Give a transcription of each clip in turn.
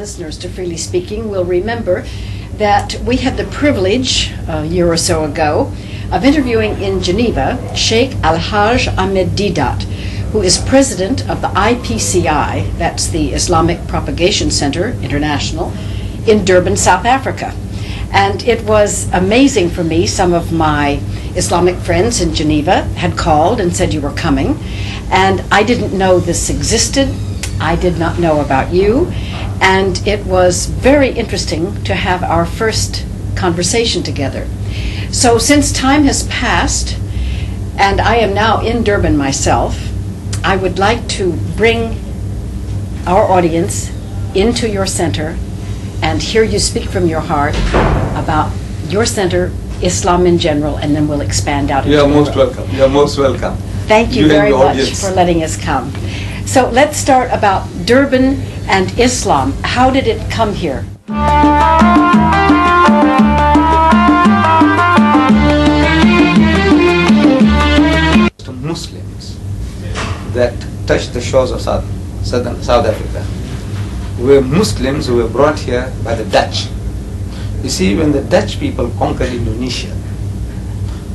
listeners to Freely Speaking will remember that we had the privilege a year or so ago of interviewing in Geneva Sheikh Al-Hajj Ahmed Didat, who is president of the IPCI, that's the Islamic Propagation Center International, in Durban, South Africa. And it was amazing for me. Some of my Islamic friends in Geneva had called and said you were coming, and I didn't know this existed. I did not know about you, and it was very interesting to have our first conversation together. So since time has passed, and I am now in Durban myself, I would like to bring our audience into your center and hear you speak from your heart about your center, Islam in general, and then we'll expand out. You are most welcome. You are most welcome. Thank you very much for letting us come. So let's start about Durban and Islam. How did it come here? Muslims that touched the shores of South Africa were Muslims who were brought here by the Dutch. You see, when the Dutch people conquered Indonesia,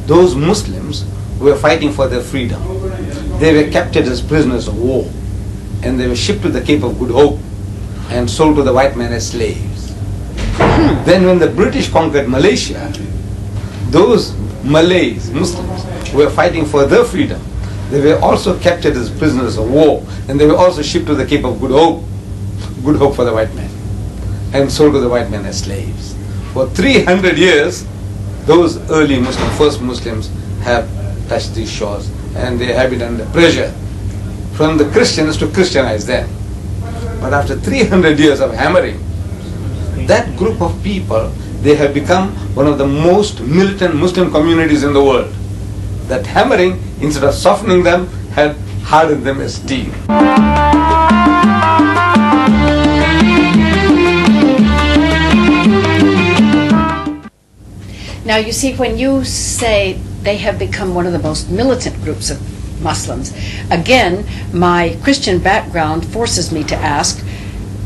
those Muslims were fighting for their freedom. They were captured as prisoners of war, and they were shipped to the Cape of Good Hope and sold to the white man as slaves. Then when the British conquered Malaysia, those Malays, Muslims, were fighting for their freedom. They were also captured as prisoners of war, and they were also shipped to the Cape of Good Hope for the white man, and sold to the white man as slaves. For 300 years, those early Muslims, first Muslims, have touched these shores, and they have been under pressure from the Christians to Christianize them. But after 300 years of hammering, that group of people, they have become one of the most militant Muslim communities in the world. That hammering, instead of softening them, had hardened them as steel. Now, you see, when you say they have become one of the most militant groups of Muslims, again, my Christian background forces me to ask,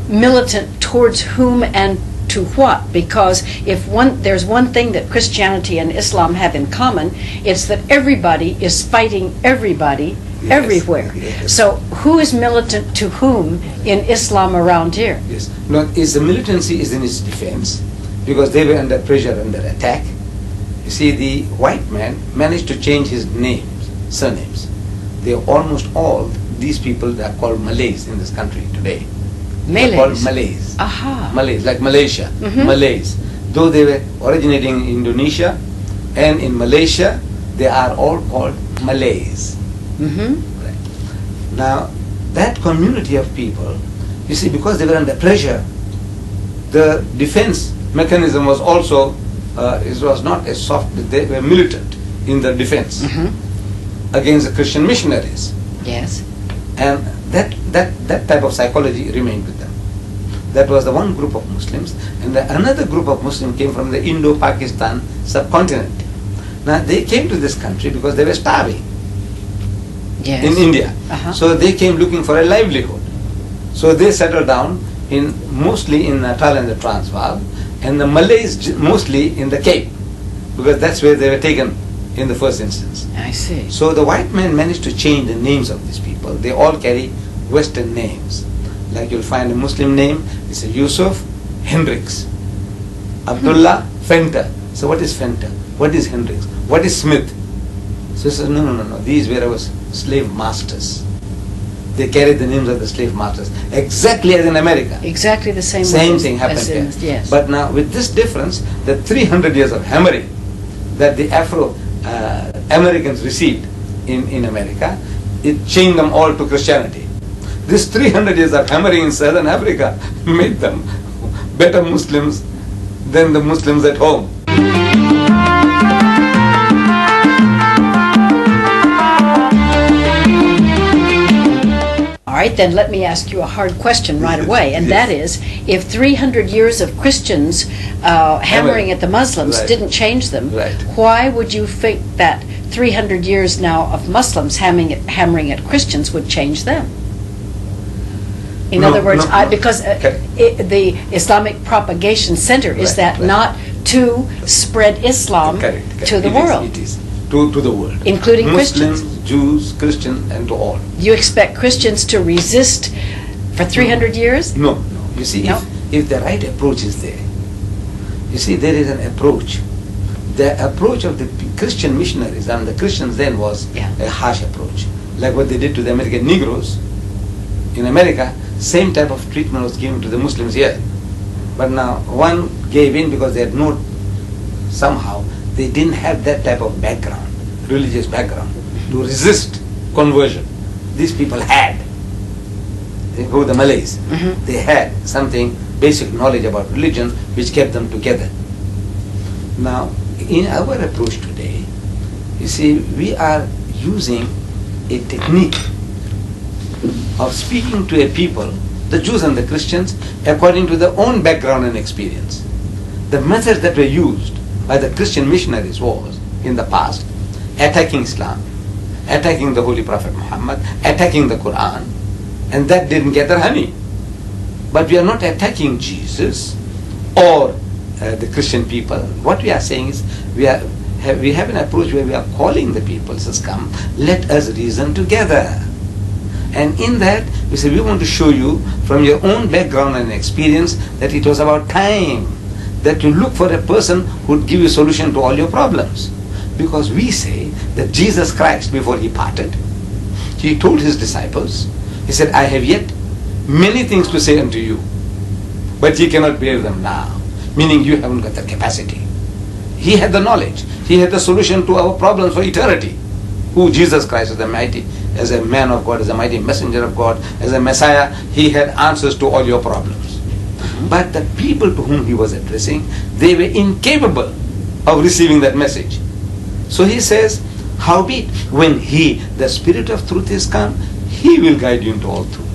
militant towards whom and to what? Because if there's one thing that Christianity and Islam have in common, it's that everybody is fighting everybody, yes, everywhere. Yes. So who is militant to whom in Islam around here? Yes. No, the militancy is in its defense, because they were under pressure, under attack. You see, the white man managed to change his names, surnames. They are almost all, these people, they are called Malays in this country today. Malays? They are called Malays. Aha. Malays, like Malaysia, Malays. Though they were originating in Indonesia and in Malaysia, they are all called Malays. Right. Now, that community of people, you see, because they were under pressure, the defense mechanism was also, it was not as soft, they were militant in their defense against the Christian missionaries. Yes. And that type of psychology remained with them. That was the one group of Muslims, and another group of Muslims came from the Indo-Pakistan subcontinent. Now they came to this country because they were starving in India. So they came looking for a livelihood. So they settled down mostly in Natal and the Transvaal, and the Malays mostly in the Cape, because that's where they were taken in the first instance. I see. So the white man managed to change the names of these people. They all carry Western names. Like you'll find a Muslim name, it's a Yusuf Hendricks, Abdullah Fenter. So what is Fenter? What is Hendricks? What is Smith? So he says, no. These were our slave masters. They carried the names of the slave masters, exactly as in America. Exactly the same. Same thing happened here. Yes. But now with this difference, that 300 years of hammering that the Afro-Americans received in America, it changed them all to Christianity. This 300 years of hammering in Southern Africa made them better Muslims than the Muslims at home. All right, then let me ask you a hard question right away, and that is, if 300 years of Christians hammering at the Muslims didn't change them, why would you think that 300 years now of Muslims hammering at Christians would change them? In No, other words, no, no. because the Islamic Propagation Center is Right, that right. not to spread Islam Correct, correct. to the It world. It is. To the world. Including Muslims, Christians. Jews, Christians, and to all. You expect Christians to resist for 300 years? No, no. You see, No? if the right approach is there, you see, there is an approach. The approach of the Christian missionaries and the Christians then was Yeah. a harsh approach. Like what they did to the American Negroes. In America, same type of treatment was given to the Muslims here. But now one gave in because they had no, somehow, they didn't have that type of background, religious background, to resist conversion. These people had. Who were the Malays? Mhm. They had something, basic knowledge about religion, which kept them together. Now, in our approach today, you see, we are using a technique of speaking to a people, the Jews and the Christians, according to their own background and experience. The method that were used by the Christian missionaries was, in the past, attacking Islam, attacking the Holy Prophet Muhammad, attacking the Quran, and that didn't get their honey. But we are not attacking Jesus or the Christian people. What we are saying is, we have an approach where we are calling the people, says, come, let us reason together. And in that, we say, we want to show you from your own background and experience that it was about time that you look for a person who would give you a solution to all your problems. Because we say that Jesus Christ, before he parted, he told his disciples, he said, I have yet many things to say unto you, but ye cannot bear them now. Meaning you haven't got the capacity. He had the knowledge. He had the solution to our problems for eternity. Who Jesus Christ is the mighty, as a man of God, as a mighty messenger of God, as a Messiah, he had answers to all your problems. But the people to whom he was addressing, they were incapable of receiving that message. So he says, howbeit, when he, the Spirit of truth is come, he will guide you into all truth.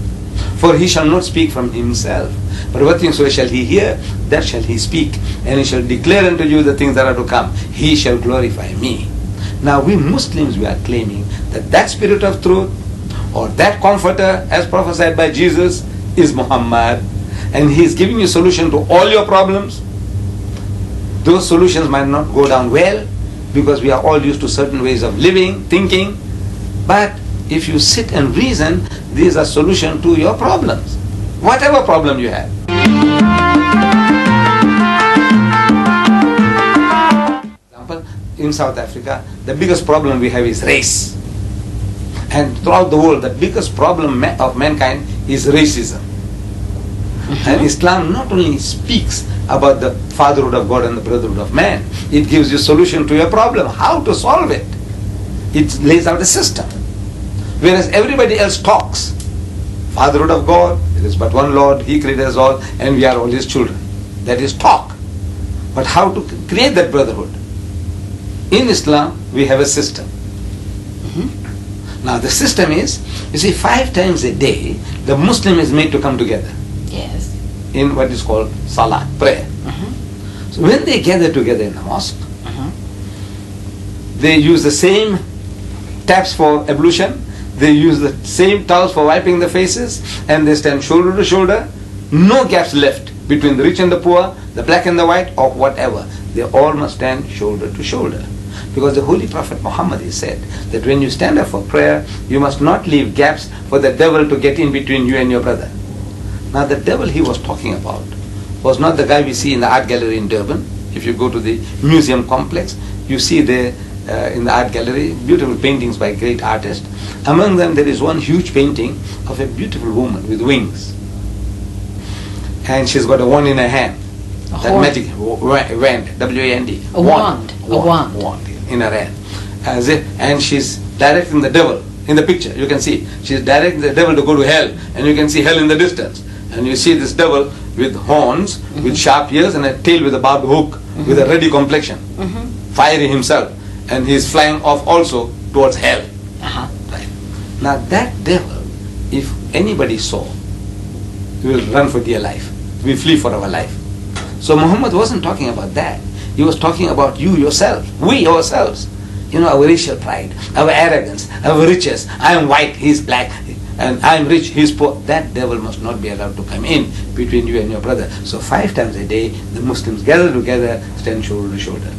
For he shall not speak from himself, but what things so shall he hear, that shall he speak, and he shall declare unto you the things that are to come. He shall glorify me. Now we Muslims, we are claiming that that Spirit of truth, or that Comforter, as prophesied by Jesus, is Muhammad, and he is giving you a solution to all your problems. Those solutions might not go down well, because we are all used to certain ways of living, thinking, but if you sit and reason, these are solutions to your problems, whatever problem you have. Example, in South Africa, the biggest problem we have is race. And throughout the world, the biggest problem of mankind is racism. And Islam not only speaks about the fatherhood of God and the brotherhood of man, it gives you solution to your problem, how to solve it. It lays out a system. Whereas everybody else talks. Fatherhood of God, there is but one Lord, he created us all, and we are all his children. That is talk. But how to create that brotherhood? In Islam, we have a system. Now the system is, you see, 5 times a day, the Muslim is made to come together. Yes. In what is called salat, prayer. So when they gather together in the mosque, they use the same taps for ablution, they use the same towels for wiping the faces, and they stand shoulder to shoulder, no gaps left between the rich and the poor, the black and the white, or whatever. They all must stand shoulder to shoulder. Because the Holy Prophet Muhammad has said that when you stand up for prayer, you must not leave gaps for the devil to get in between you and your brother. Now the devil he was talking about was not the guy we see in the art gallery in Durban. If you go to the museum complex, you see there in the art gallery beautiful paintings by great artists. Among them there is one huge painting of a beautiful woman with wings. And she's got a wand in her hand. That horn. magic wand, W-A-N-D. A wand. A wand. Wand in her hand. And she's directing the devil. In the picture, you can see, she's directing the devil to go to hell, and you can see hell in the distance. And you see this devil with horns, with sharp ears, and a tail with a barbed hook, with a ruddy complexion, fiery himself, and he's flying off also towards hell. Right. Now that devil, if anybody saw, we will run for dear life. We flee for our life. So Muhammad wasn't talking about that. He was talking about you yourself, we ourselves. You know, our racial pride, our arrogance, our riches. I am white, he is black. and I'm rich, he's poor. That devil must not be allowed to come in between you and your brother. So 5 times a day, the Muslims gather together, stand shoulder to shoulder.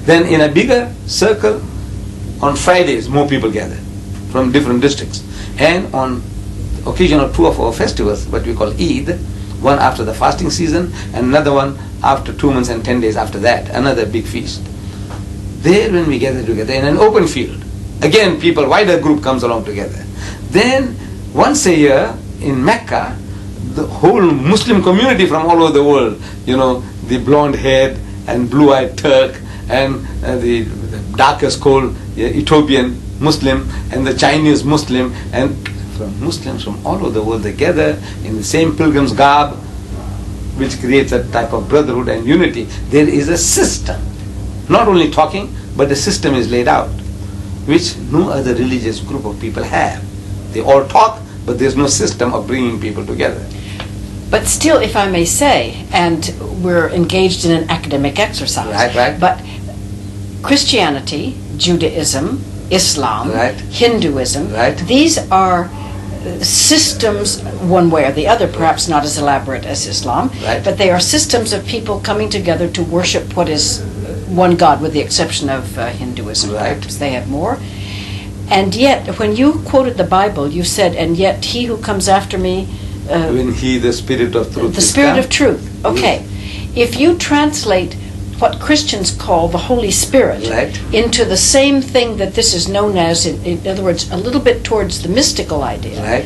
Then in a bigger circle, on Fridays, more people gather from different districts. And on occasion of 2 of our festivals, what we call Eid, one after the fasting season, and another one after 2 months and 10 days after that, another big feast. There when we gather together in an open field, again people, wider group comes along together. Then once a year in Mecca, the whole Muslim community from all over the world, the blonde-haired and blue-eyed Turk, and the darkest cold Ethiopian Muslim, and the Chinese Muslim, and from Muslims from all over the world, they gather in the same pilgrim's garb, which creates a type of brotherhood and unity. There is a system, not only talking, but the system is laid out, which no other religious group of people have. They all talk, but there's no system of bringing people together. But still, if I may say, and we're engaged in an academic exercise, right. But Christianity, Judaism, Islam, Hinduism, these are systems, one way or the other, perhaps not as elaborate as Islam, but they are systems of people coming together to worship what is one God, with the exception of Hinduism. Perhaps they have more. And yet, when you quoted the Bible, you said, and yet he who comes after me... when he, the Spirit of Truth, the Spirit of Truth. Okay. If you translate what Christians call the Holy Spirit into the same thing that this is known as, in other words, a little bit towards the mystical idea,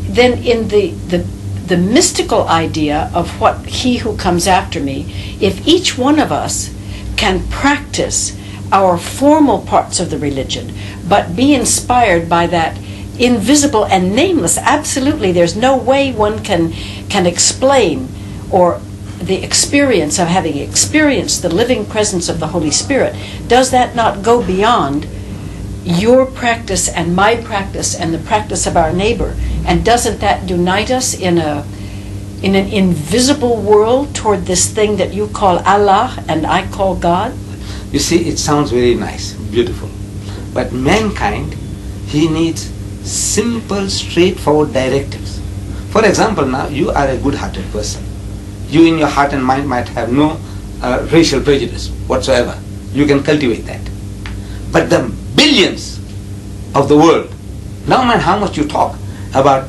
then in the mystical idea of what he who comes after me, if each one of us can practice our formal parts of the religion, but be inspired by that invisible and nameless, absolutely, there's no way one can explain, or the experience of having experienced the living presence of the Holy Spirit, does that not go beyond your practice and my practice and the practice of our neighbor? And doesn't that unite us in an invisible world toward this thing that you call Allah and I call God? You see, it sounds very nice, beautiful. But mankind, he needs simple, straightforward directives. For example, now, you are a good-hearted person. You in your heart and mind might have no racial prejudice whatsoever. You can cultivate that. But the billions of the world, now mind how much you talk about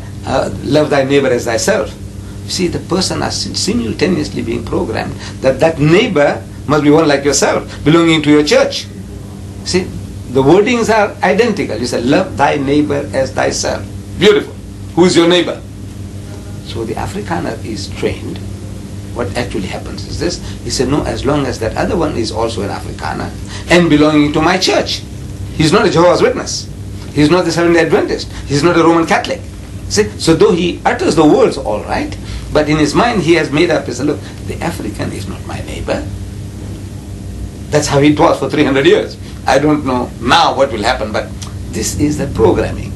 love thy neighbor as thyself. You see, the person is simultaneously being programmed that neighbor must be one like yourself, belonging to your church. See, the wordings are identical. You say, love thy neighbor as thyself. Beautiful. Who is your neighbor? So the Afrikaner is trained. What actually happens is this. He said, no, as long as that other one is also an Afrikaner and belonging to my church. He's not a Jehovah's Witness. He's not the Seventh-day Adventist. He's not a Roman Catholic. See? So though he utters the words all right, but in his mind he has made up, he said, look, the African is not my neighbor. That's how it was for 300 years. I don't know now what will happen, but this is the programming.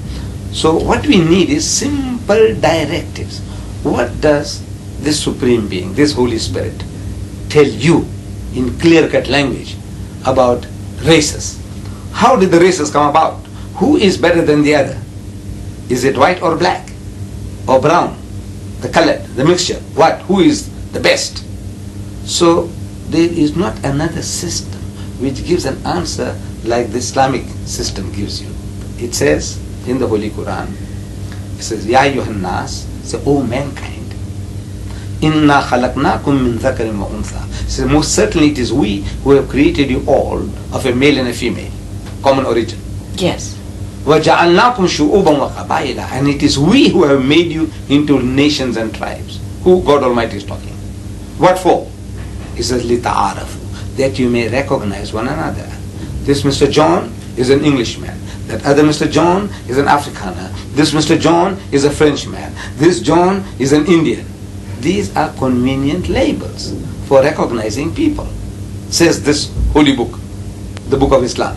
So what we need is simple directives. What does this Supreme Being, this Holy Spirit, tell you in clear-cut language about races? How did the races come about? Who is better than the other? Is it white or black? Or brown? The color, the mixture? What? Who is the best? So there is not another system which gives an answer like the Islamic system gives you. It says in the Holy Quran, it says, Ya ayyuhan nas, say, O mankind, Inna khalaqnakum min dhakarin wa untha. So most certainly it is we who have created you all of a male and a female, common origin. Yes. وَجَعَلْنَاكُمْ شُعُوبًا وَقَبَائِلًا. And it is we who have made you into nations and tribes. Who God Almighty is talking. What for? He says, لِتَعَارَفُوا, that you may recognize one another. This Mr. John is an Englishman. That other Mr. John is an Afrikaner. This Mr. John is a Frenchman. This John is an Indian. These are convenient labels for recognizing people, says this holy book, the book of Islam.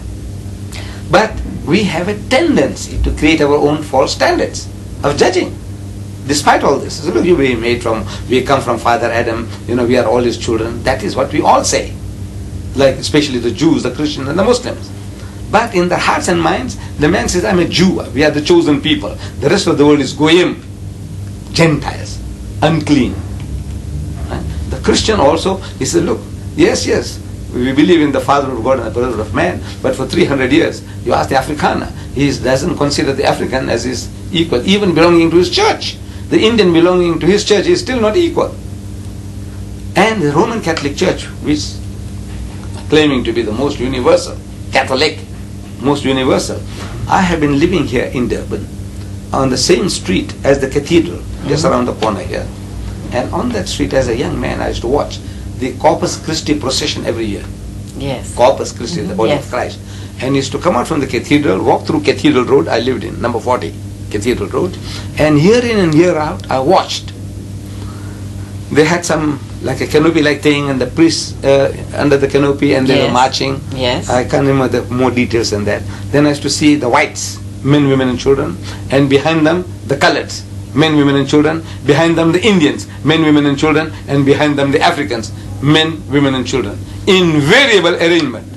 But we have a tendency to create our own false standards of judging. Despite all this, look, we come from Father Adam, we are all his children. That is what we all say. Like especially the Jews, the Christians and the Muslims. But in their hearts and minds, the man says, I'm a Jew, we are the chosen people. The rest of the world is goyim, Gentiles, unclean. Right? The Christian also, he said, look, yes, we believe in the Father of God and the brother of man, but for 300 years, you ask the Afrikaner, he doesn't consider the African as his equal, even belonging to his church. The Indian belonging to his church is still not equal. And the Roman Catholic Church, which is claiming to be the most universal, Catholic, most universal. I have been living here in Durban, on the same street as the cathedral, just around the corner here. And on that street, as a young man, I used to watch the Corpus Christi procession every year. Yes. Corpus Christi, the body of Christ. And used to come out from the cathedral, walk through Cathedral Road. I lived in number 40, Cathedral Road. And year in and year out, I watched. They had some, like a canopy-like thing, and the priests under the canopy, and they were marching. Yes. I can't remember the more details than that. Then I used to see the whites, men, women, and children, and behind them, the coloreds, men, women, and children. Behind them, the Indians, men, women, and children, and behind them, the Africans, men, women, and children. Invariable arrangement,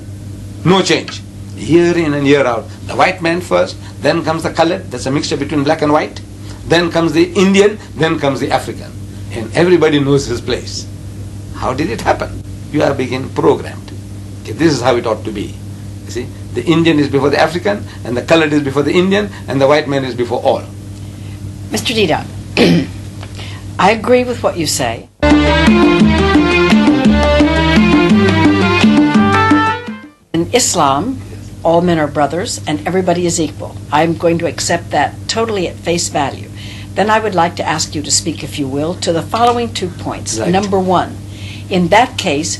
no change. Year in and year out. The white man first, then comes the colored, that's a mixture between black and white. Then comes the Indian, then comes the African. And everybody knows his place. How did it happen? You are being programmed. Okay, this is how it ought to be. You see, the Indian is before the African, and the colored is before the Indian, and the white man is before all. Mr. Dida, I agree with what you say. In Islam, all men are brothers and everybody is equal. I'm going to accept that totally at face value. Then I would like to ask you to speak, if you will, to the following 2 points. Right. Number one, in that case,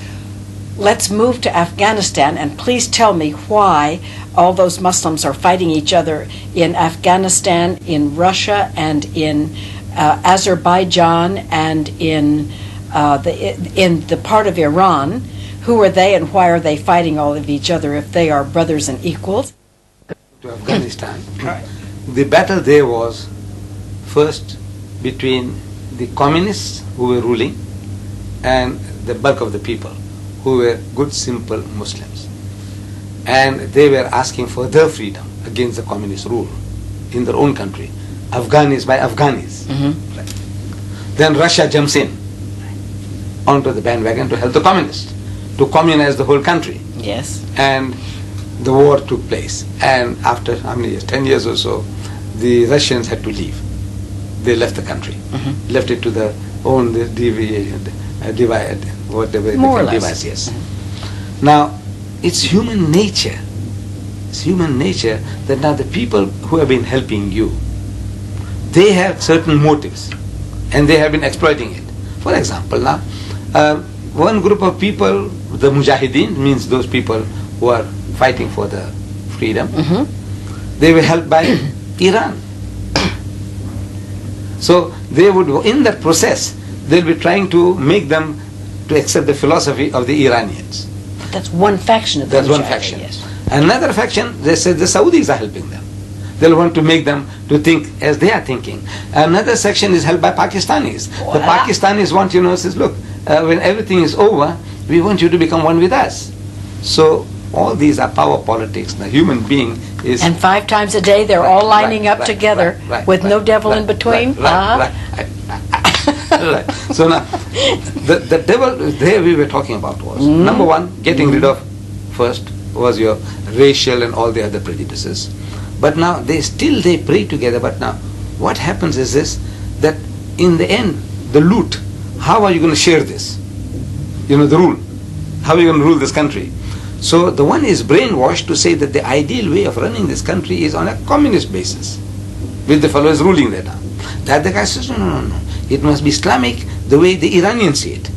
let's move to Afghanistan, and please tell me why all those Muslims are fighting each other in Afghanistan, in Russia, and in Azerbaijan, and in the part of Iran. Who are they, and why are they fighting all of each other if they are brothers and equals? To Afghanistan, the battle there was first between the communists who were ruling and the bulk of the people who were good, simple Muslims. And they were asking for their freedom against the communist rule in their own country. Afghanis by Afghanis. Mm-hmm. Right. Then Russia jumps in onto the bandwagon to help the communists, to communize the whole country. Yes. And the war took place. And after how many years? 10 years or so, the Russians had to leave. They left the country, left it to their own divide, whatever More or less. device. Yes. Now, it's human nature. It's human nature that now the people who have been helping you, they have certain motives, and they have been exploiting it. For example, now, one group of people, the Mujahideen, means those people who are fighting for the freedom, they were helped by Iran. So they would, in that process, they'll be trying to make them to accept the philosophy of the Iranians. That's one faction of the That's one Mujahideen, faction. yes. Another faction, they said the Saudis are helping them. They'll want to make them to think as they are thinking. Another section is held by Pakistanis. The Pakistanis want, says, look, when everything is over, we want you to become one with us. So all these are power politics. The human being is... And 5 times a day, they're all lining up together with no devil in between. Right. So now, the devil there we were talking about was, number one, getting rid of, first, was your racial and all the other prejudices. But now, they pray together, but now, what happens is this, that in the end, the loot, how are you going to share this? The rule. How are you going to rule this country? So the one is brainwashed to say that the ideal way of running this country is on a communist basis, with the fellows ruling that now. The other guy says, no. It must be Islamic the way the Iranians see it.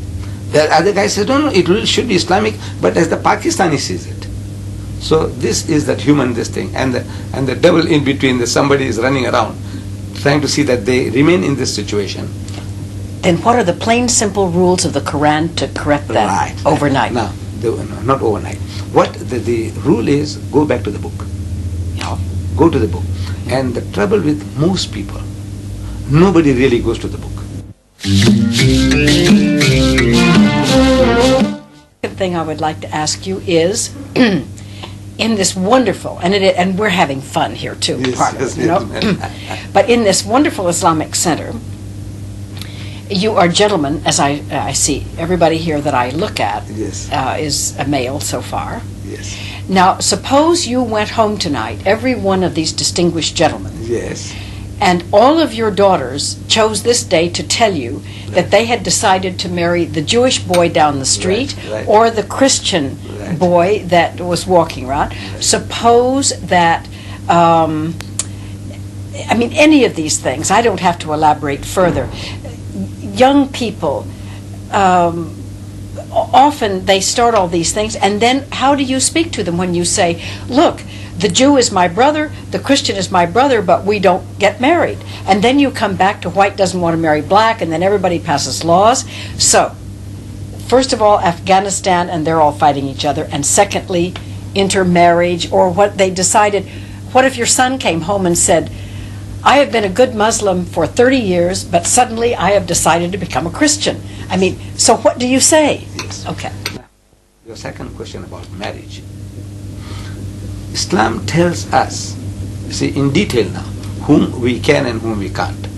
The other guy says, no, it should be Islamic, but as the Pakistani sees it. So this is that human, this thing, and the devil in between, somebody is running around, trying to see that they remain in this situation. Then what are the plain, simple rules of the Quran to correct that overnight? Now, not overnight. What the rule is, go back to the book. Go to the book. And the trouble with most people, nobody really goes to the book. Second thing I would like to ask you is, in this wonderful, and we're having fun here too, Yes, part of yes, it, you know. yes. But in this wonderful Islamic center, you are gentlemen, as I see everybody here that I look at Yes. is a male so far. Yes. Now, suppose you went home tonight, every one of these distinguished gentlemen, Yes. and all of your daughters chose this day to tell you that they had decided to marry the Jewish boy down the street Right. or the Christian Right. boy that was walking around. Suppose that, any of these things, I don't have to elaborate further. Young people, often they start all these things, and then how do you speak to them when you say, look, the Jew is my brother, the Christian is my brother, but we don't get married. And then you come back to white doesn't want to marry black, and then everybody passes laws. So, first of all, Afghanistan, and they're all fighting each other. And secondly, intermarriage, or what they decided. What if your son came home and said, I have been a good Muslim for 30 years, but suddenly I have decided to become a Christian? I mean, so what do you say? Yes. Okay. Now, your second question about marriage. Islam tells us, see, in detail now, whom we can and whom we can't.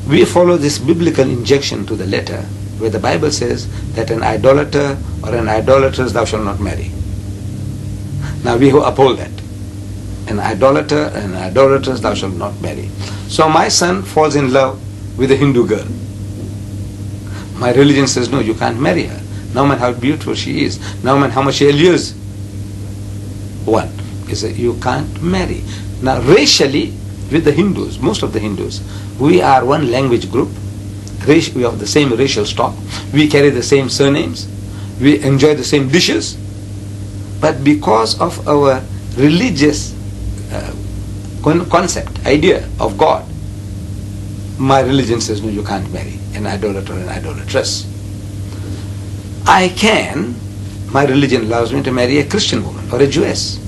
We follow this biblical injection to the letter, where the Bible says that an idolater or an idolatress thou shalt not marry. Now we uphold that. An idolater and an idolatress thou shalt not marry. So my son falls in love with a Hindu girl. My religion says, no, you can't marry her. No matter how beautiful she is, no matter how much she allures one, is that you can't marry. Now racially, with the Hindus, most of the Hindus, we are one language group. We have the same racial stock. We carry the same surnames. We enjoy the same dishes. But because of our religious concept, idea of God, my religion says, no, you can't marry an idolater or an idolatress. I can, my religion allows me to marry a Christian woman or a Jewess.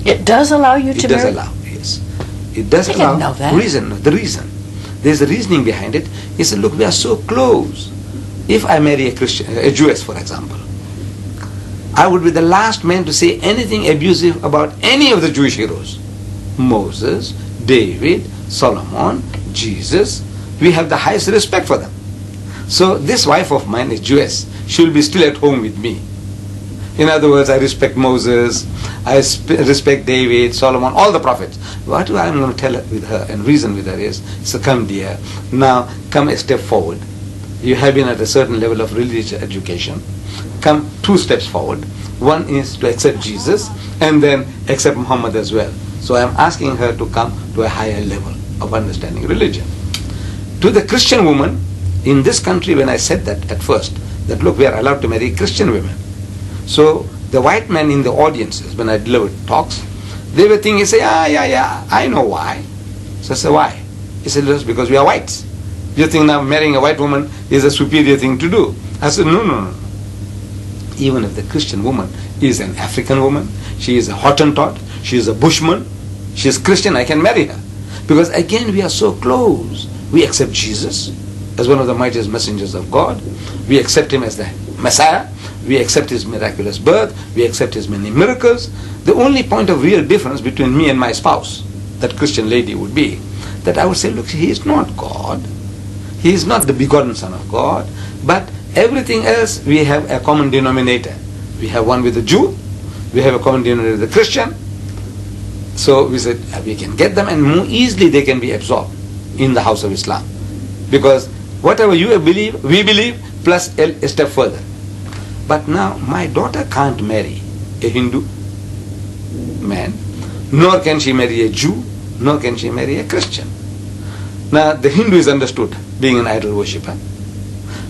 It does allow you to marry? It does allow, yes. It does I allow. didn't know that. The reason. There's a reasoning behind it. He said, look, we are so close. If I marry a Jewess, for example, I would be the last man to say anything abusive about any of the Jewish heroes. Moses, David, Solomon, Jesus. We have the highest respect for them. So this wife of mine is Jewess. She will be still at home with me. In other words, I respect Moses, I respect David, Solomon, all the prophets. What I'm going to tell with her and reason with her is, so come dear, now come a step forward. You have been at a certain level of religious education. Come 2 steps forward. One is to accept Jesus and then accept Muhammad as well. So I'm asking her to come to a higher level of understanding religion. To the Christian woman, in this country, when I said that at first, that look, we are allowed to marry Christian women. So the white men in the audiences, when I delivered talks, they were thinking, say, yeah, I know why. So I said, why? He said, just because we are whites. You think now marrying a white woman is a superior thing to do? I said, no. Even if the Christian woman is an African woman, she is a Hottentot, she is a Bushman, she is Christian, I can marry her. Because again, we are so close. We accept Jesus as one of the mightiest messengers of God. We accept him as the Messiah. We accept his miraculous birth. We accept his many miracles. The only point of real difference between me and my spouse, that Christian lady, would be that I would say, look, he is not God. He is not the begotten Son of God. But everything else, we have a common denominator. We have one with the Jew. We have a common denominator with the Christian. So we said, we can get them, and more easily they can be absorbed in the house of Islam. Because whatever you believe, we believe, plus a step further. But now my daughter can't marry a Hindu man, nor can she marry a Jew, nor can she marry a Christian. Now the Hindu is understood being an idol worshipper.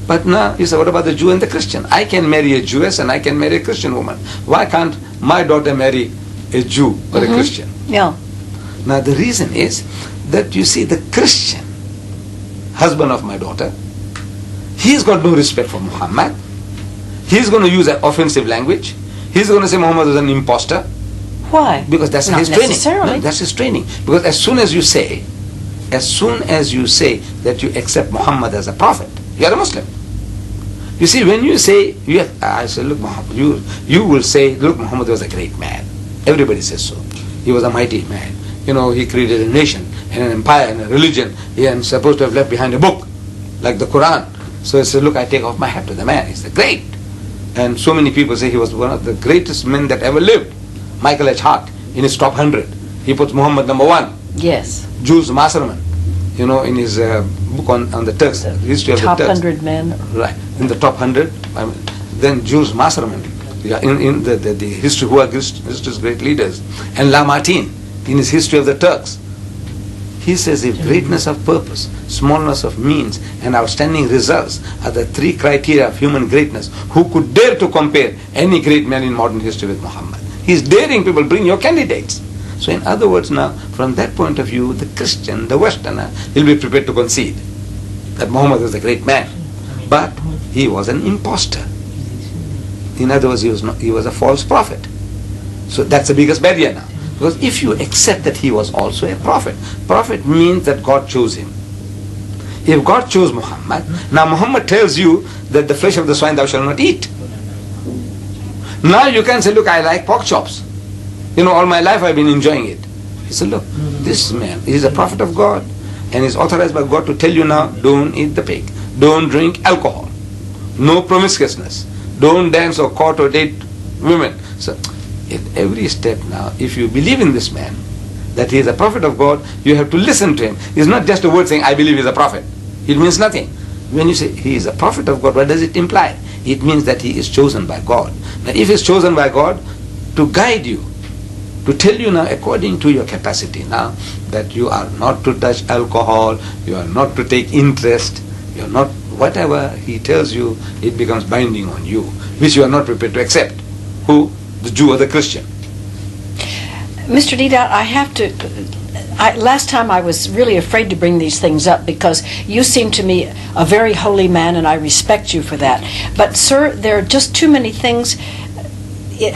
But now you say, what about the Jew and the Christian? I can marry a Jewess and I can marry a Christian woman. Why can't my daughter marry a Jew or a Christian? Yeah. Now the reason is that you see the Christian husband of my daughter, he's got no respect for Muhammad. He's going to use an offensive language. He's going to say Muhammad is an imposter. Why? Because that's Not his training. necessarily. No, that's his training. Because as soon as you say that you accept Muhammad as a prophet, you are a Muslim. You see, when you say, I say, look, Muhammad, you will say, look, Muhammad was a great man. Everybody says so. He was a mighty man. You know, he created a nation and an empire and a religion. He is supposed to have left behind a book, like the Quran. So he said, look, I take off my hat to the man. He's a great. And so many people say he was one of the greatest men that ever lived. Michael H. Hart, in his top 100, he puts Muhammad number 1. Yes. Jules Masserman, you know, in his book on the Turks, the history of the Turks. Top 100 men. Right, in the top 100. Then Jules Masserman, in the history, who are history's great leaders. And Lamartine, in his history of the Turks. He says if greatness of purpose, smallness of means, and outstanding results are the 3 criteria of human greatness, who could dare to compare any great man in modern history with Muhammad? He's daring people, bring your candidates. So in other words now, from that point of view, the Christian, the Westerner, will be prepared to concede that Muhammad was a great man. But he was an impostor. In other words, he was a false prophet. So that's the biggest barrier now. Because if you accept that he was also a prophet, prophet means that God chose him. If God chose Muhammad, now Muhammad tells you that the flesh of the swine thou shalt not eat. Now you can say, look, I like pork chops. You know, all my life I've been enjoying it. He said, look, this man is a prophet of God and is authorized by God to tell you now, don't eat the pig, don't drink alcohol, no promiscuousness, don't dance or court or date women. So at every step now, if you believe in this man, that he is a prophet of God, you have to listen to him. It's not just a word saying, I believe he's a prophet. It means nothing. When you say he is a prophet of God, what does it imply? It means that he is chosen by God. Now if he is chosen by God to guide you, to tell you now according to your capacity now, that you are not to touch alcohol, you are not to take interest, you are not, whatever he tells you, it becomes binding on you, which you are not prepared to accept. Who? The Jew or the Christian. Mr. Deedat, I have to, last time I was really afraid to bring these things up because you seem to me a very holy man and I respect you for that. But sir, there are just too many things.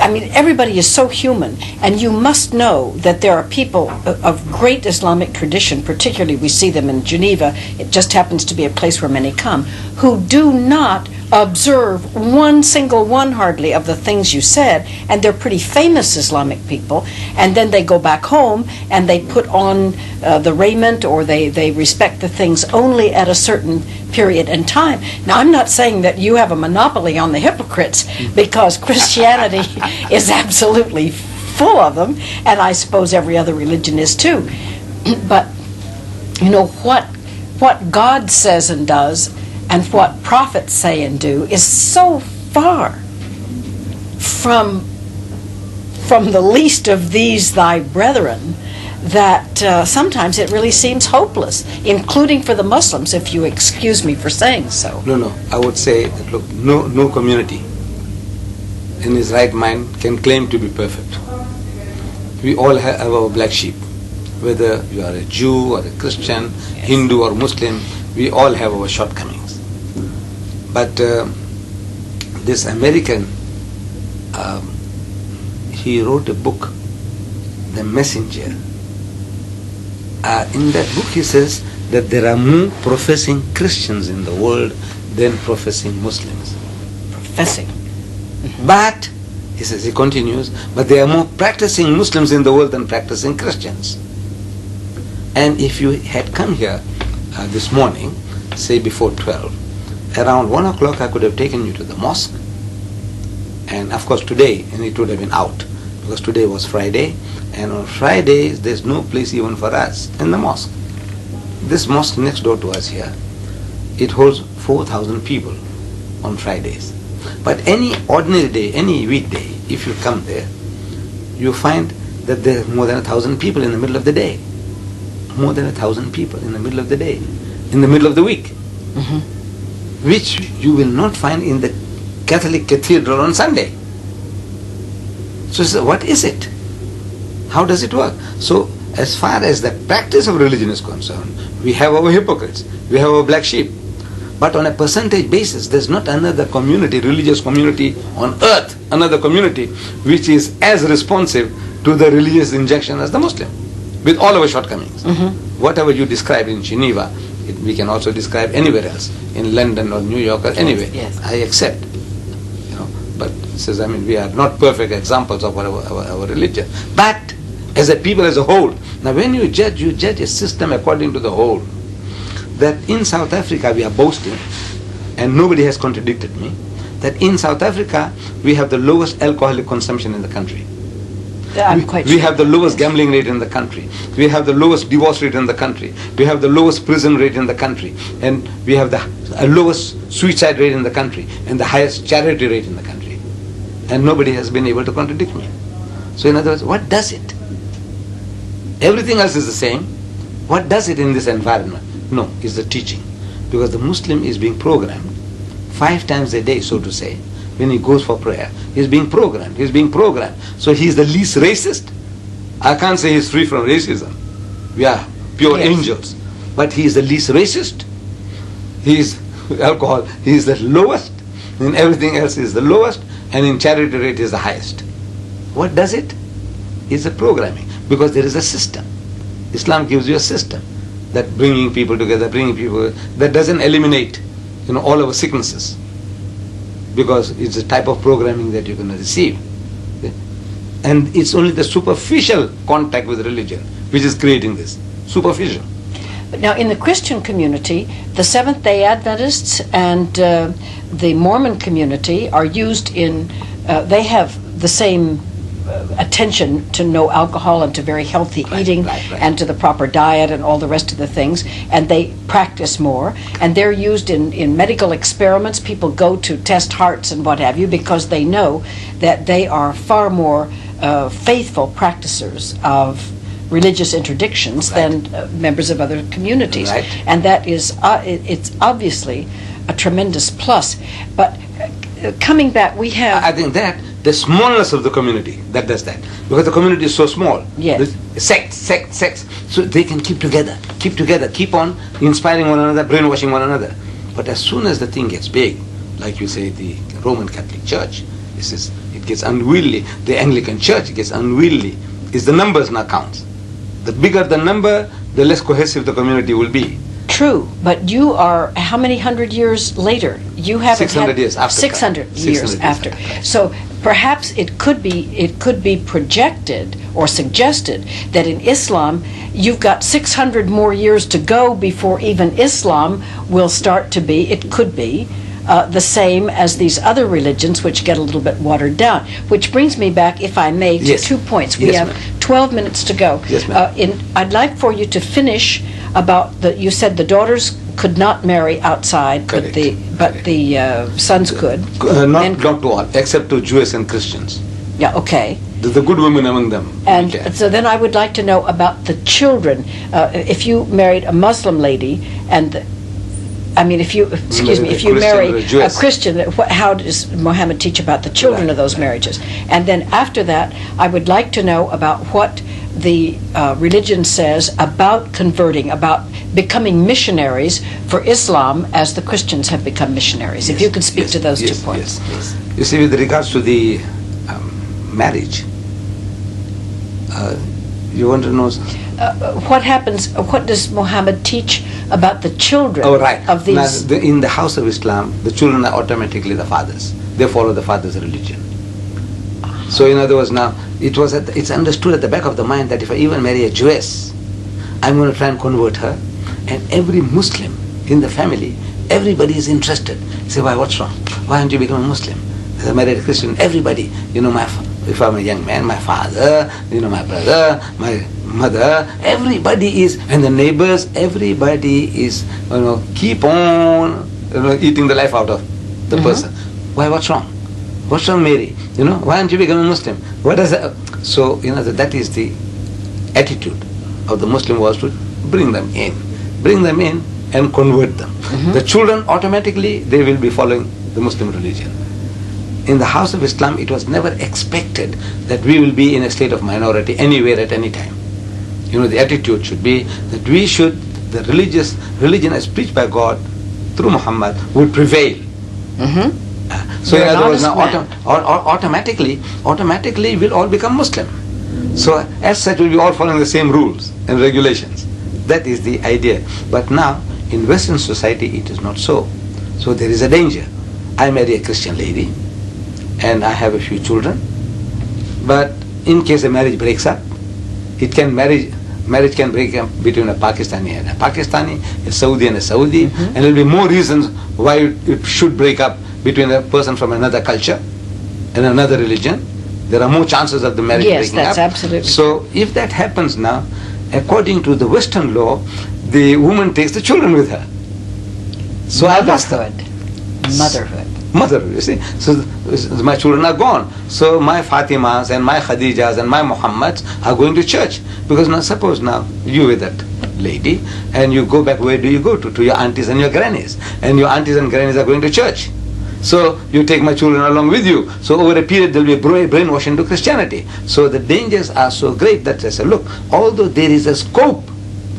I mean, everybody is so human, and you must know that there are people of great Islamic tradition, particularly we see them in Geneva, it just happens to be a place where many come, who do not observe one single one hardly of the things you said, and they're pretty famous Islamic people, and then they go back home and they put on the raiment, or they respect the things only at a certain period in time. Now, I'm not saying that you have a monopoly on the hypocrites, because Christianity is absolutely full of them, and I suppose every other religion is too. But you know what God says and does and what prophets say and do is so far from the least of these thy brethren that sometimes it really seems hopeless, including for the Muslims, if you excuse me for saying so. No, I would say that, look, no community in his right mind can claim to be perfect. We all have our black sheep. Whether you are a Jew or a Christian, Hindu or Muslim, we all have our shortcomings. But this American, he wrote a book, The Messenger. In that book he says that there are more professing Christians in the world than professing Muslims. Professing. But, he says, he continues, but there are more practicing Muslims in the world than practicing Christians. And if you had come here this morning, say before 12, around 1 o'clock I could have taken you to the mosque. And of course today, and it would have been out, because today was Friday, and on Fridays there's no place even for us in the mosque. This mosque next door to us here, it holds 4,000 people on Fridays. But any ordinary day, any weekday, if you come there, you find that there are more than 1,000 people in the middle of the day. More than 1,000 people in the middle of the day, in the middle of the week, which you will not find in the Catholic cathedral on Sunday. So what is it? How does it work? So as far as the practice of religion is concerned, we have our hypocrites, we have our black sheep. But on a percentage basis, there's not another community, religious community on earth, another community which is as responsive to the religious injection as the Muslim, with all our shortcomings. Whatever you described in Geneva We can also describe anywhere else, in London or New York or anywhere. Yes. I accept. But it says, we are not perfect examples of our religion. But as a people as a whole, now when you judge a system according to the whole. That in South Africa we are boasting, and nobody has contradicted me, that in South Africa we have the lowest alcoholic consumption in the country. We have the lowest gambling rate in the country. We have the lowest divorce rate in the country. We have the lowest prison rate in the country. And we have the lowest suicide rate in the country and the highest charity rate in the country. And nobody has been able to contradict me. So in other words, what does it? Everything else is the same. What does it in this environment? No, it's the teaching. Because the Muslim is being programmed 5 times a day, so to say. When he goes for prayer, he's being programmed. So he's the least racist. I can't say he's free from racism. We are pure angels. But he is the least racist. He is alcohol. He is the lowest. In everything else he is the lowest. And in charity rate is the highest. What does it? It's a programming. Because there is a system. Islam gives you a system. That bringing people together, that doesn't eliminate, all our sicknesses. Because it's a type of programming that you're going to receive. And it's only the superficial contact with religion which is creating this. Superficial. But now in the Christian community, the Seventh-day Adventists and the Mormon community are used in, they have the same attention to no alcohol and to very healthy eating and to the proper diet and all the rest of the things, and they practice more, and they're used in medical experiments. People go to test hearts and what have you because they know that they are far more faithful practicers of religious interdictions than members of other communities, and that is it's obviously a tremendous plus. But coming back, we have, I think that the smallness of the community that does that, because the community is so small. Yes. Sects, so they can keep together, keep on inspiring one another, brainwashing one another. But as soon as the thing gets big, like you say, the Roman Catholic Church, it gets unwieldy. The Anglican Church gets unwieldy. It's the numbers now counts. The bigger the number, the less cohesive the community will be. True, but you are how many hundred years later? You haven't 600 years after. 600 years after. So perhaps it could be projected or suggested that in Islam you've got 600 more years to go before even Islam will start to be. It could be the same as these other religions, which get a little bit watered down. Which brings me back, if I may, to 2 points. We have 12 minutes to go. Yes, ma'am. I'd like for you to finish about you said the daughters could not marry outside, Correct. but the sons could. Not to all, except to Jews and Christians. Yeah, okay. The good women among them. And so then I would like to know about the children. If you married a Muslim lady, if you marry a Christian, how does Muhammad teach about the children of those marriages? And then after that, I would like to know about what the religion says about converting, about becoming missionaries for Islam as the Christians have become missionaries. If you could speak to those 2 points. Yes. You see, with regards to the marriage, you want to know what happens, what does Muhammad teach about the children of these? Now, in the house of Islam, the children are automatically the fathers. They follow the father's religion. So in other words, now, it's understood at the back of the mind that if I even marry a Jewess, I'm going to try and convert her. And every Muslim in the family, everybody is interested. Say, why, what's wrong? Why aren't you become a Muslim? If I married a Christian, everybody, if I'm a young man, my father, my brother, my mother, everybody is, and the neighbors, everybody is, keep on, eating the life out of the person. Why, what's wrong? What's wrong, Mary? Why aren't you become a Muslim? What does that? So, that is the attitude of the Muslim was to bring them in and convert them. The children automatically, they will be following the Muslim religion. In the house of Islam, it was never expected that we will be in a state of minority anywhere at any time. The attitude should be that the religion as preached by God through Muhammad would prevail. So in other words, now automatically we'll all become Muslim. So as such, we'll be all following the same rules and regulations. That is the idea. But now, In Western society, it is not so. So there is a danger. I marry a Christian lady, and I have a few children. But in case a marriage breaks up, marriage can break up between a Pakistani and a Pakistani, a Saudi and a Saudi, and there will be more reasons why it should break up between a person from another culture and another religion. There are more chances of the marriage breaking up. Yes, that's absolutely. So if that happens now, according to the Western law, the woman takes the children with her. So Motherhood. Motherhood, you see. So my children are gone. So my Fatimas and my Khadijas and my Muhammads are going to church. Because now suppose now you with that lady and you go back, where do you go to? To your aunties and your grannies. And your aunties and grannies are going to church. So you take my children along with you. So over a period there will be a brainwash into Christianity. So the dangers are so great that I say, look, although there is a scope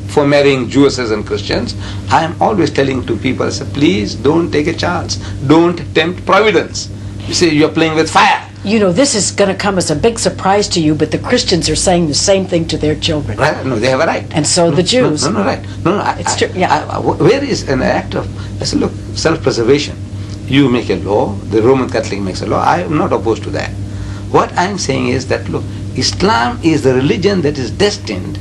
for marrying Jewesses and Christians, I am always telling to people, I say, please don't take a chance. Don't tempt providence. You see, you're playing with fire. You know, this is going to come as a big surprise to you, but the Christians are saying the same thing to their children. Right? No, they have a right. And so the Jews. Right. It's true, yeah. Where is an act of, I say, look, self-preservation. You make a law, the Roman Catholic makes a law. I am not opposed to that. What I am saying is that, look, Islam is the religion that is destined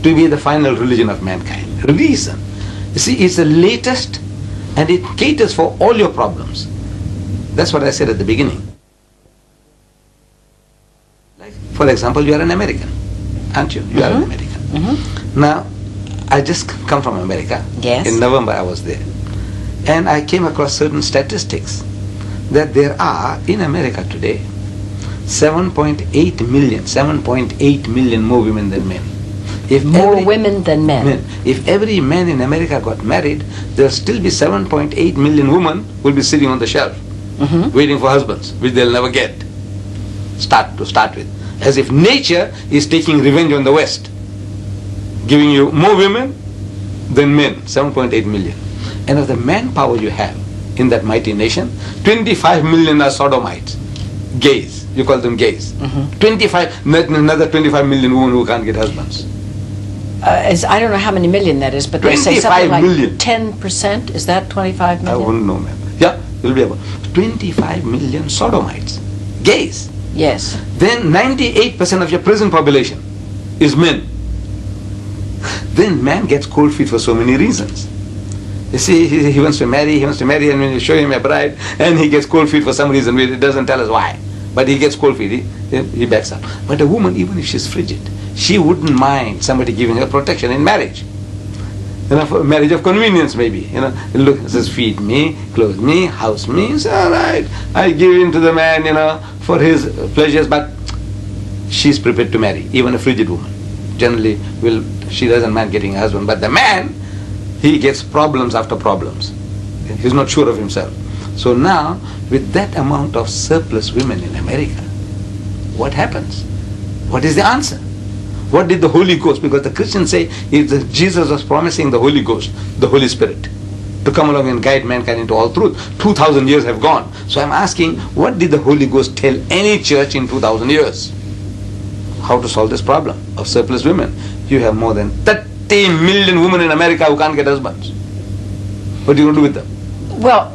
to be the final religion of mankind. Reason. You see, it's the latest and it caters for all your problems. That's what I said at the beginning. Like, for example, you are an American, aren't you? You are an American. Now, I just come from America. Yes. In November I was there. And I came across certain statistics that there are in America today 7.8 million more women than men. If more women than men. If every man in America got married, there will still be 7.8 million women will be sitting on the shelf, waiting for husbands, which they'll never get. Start with. As if nature is taking revenge on the West, giving you more women than men, 7.8 million. And of the manpower you have in that mighty nation, 25 million are sodomites, gays. You call them gays. 25, another 25 million women who can't get husbands. I don't know how many million that is, but they say something like million. 10%. Is that 25 million? I wouldn't know, ma'am. Yeah, it will be about 25 million sodomites, gays. Yes. Then 98% of your prison population is men. Then man gets cold feet for so many reasons. You see, he wants to marry, and when you show him a bride, and he gets cold feet for some reason, it doesn't tell us why. But he gets cold feet, he backs up. But a woman, even if she's frigid, she wouldn't mind somebody giving her protection in marriage. For marriage of convenience maybe. Look, says feed me, clothe me, house me. It's all right. I give in to the man, for his pleasures, but she's prepared to marry, even a frigid woman. Generally, she doesn't mind getting a husband. But the man, he gets problems after problems. He's not sure of himself. So now, with that amount of surplus women in America, what happens? What is the answer? What did the Holy Ghost, because the Christians say Jesus was promising the Holy Ghost, the Holy Spirit, to come along and guide mankind into all truth. 2,000 years have gone. So I'm asking, what did the Holy Ghost tell any church in 2,000 years? How to solve this problem of surplus women? You have more than 30 million women in America who can't get husbands. What are you going to do with them? Well,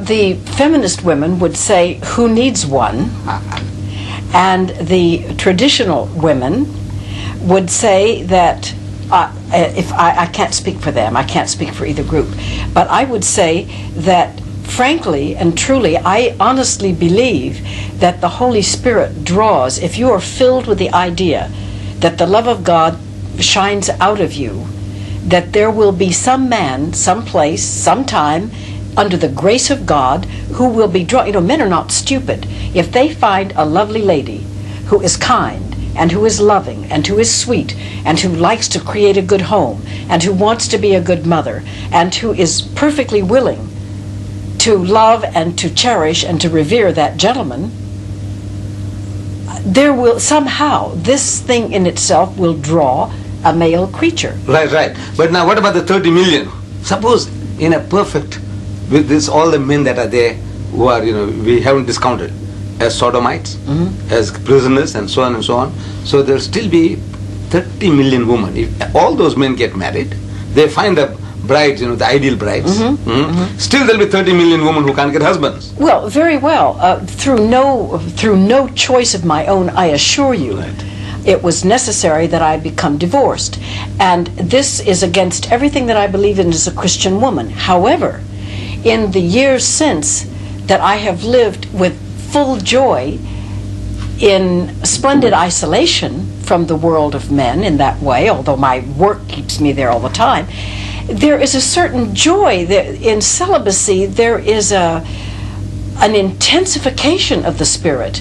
the feminist women would say, who needs one? And the traditional women would say that, if I can't speak for them, I can't speak for either group, but I would say that frankly and truly, I honestly believe that the Holy Spirit draws, if you are filled with the idea that the love of God shines out of you, that there will be some man, some place, sometime, under the grace of God, who will be drawn. Men are not stupid. If they find a lovely lady who is kind and who is loving and who is sweet and who likes to create a good home and who wants to be a good mother and who is perfectly willing to love and to cherish and to revere that gentleman, there will somehow, this thing in itself will draw a male creature. Right. But now what about the 30 million? Suppose in a perfect, with this, all the men that are there who are, we haven't discounted as sodomites, as prisoners and so on and so on. So there'll still be 30 million women. If all those men get married, they find a brides, the ideal brides. Still there'll be 30 million women who can't get husbands. Well, very well. Through no choice of my own, I assure you. Right. It was necessary that I become divorced. And this is against everything that I believe in as a Christian woman. However, in the years since that I have lived with full joy in splendid isolation from the world of men in that way, although my work keeps me there all the time, there is a certain joy that in celibacy. There is an intensification of the spirit,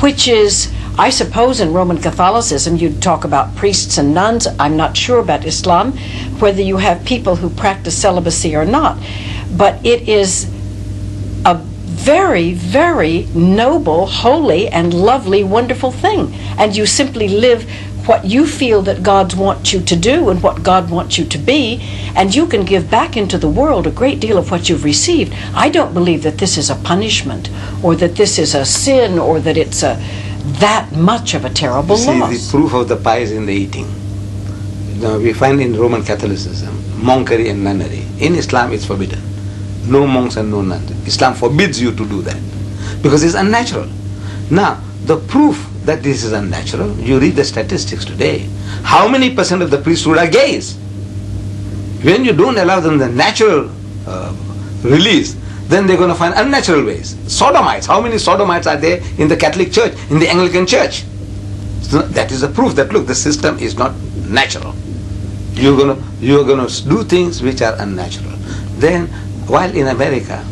which is, I suppose, in Roman Catholicism you'd talk about priests and nuns. I'm not sure about Islam, whether you have people who practice celibacy or not, but it is a very, very noble, holy, and lovely, wonderful thing. And you simply live what you feel that God wants you to do and what God wants you to be, and you can give back into the world a great deal of what you've received. I don't believe that this is a punishment, or that this is a sin, or that it's that much of a terrible loss. See, the proof of the pie is in the eating. We find in Roman Catholicism monkery and nunnery. In Islam it's forbidden. No monks and no nuns. Islam forbids you to do that because it's unnatural. Now, the proof that this is unnatural, you read the statistics today. How many percent of the priesthood are gays? When you don't allow them the natural release, then they're going to find unnatural ways. Sodomites. How many sodomites are there in the Catholic Church, in the Anglican Church? So that is a proof that, look, the system is not natural. You're going to do things which are unnatural. Then, while in America,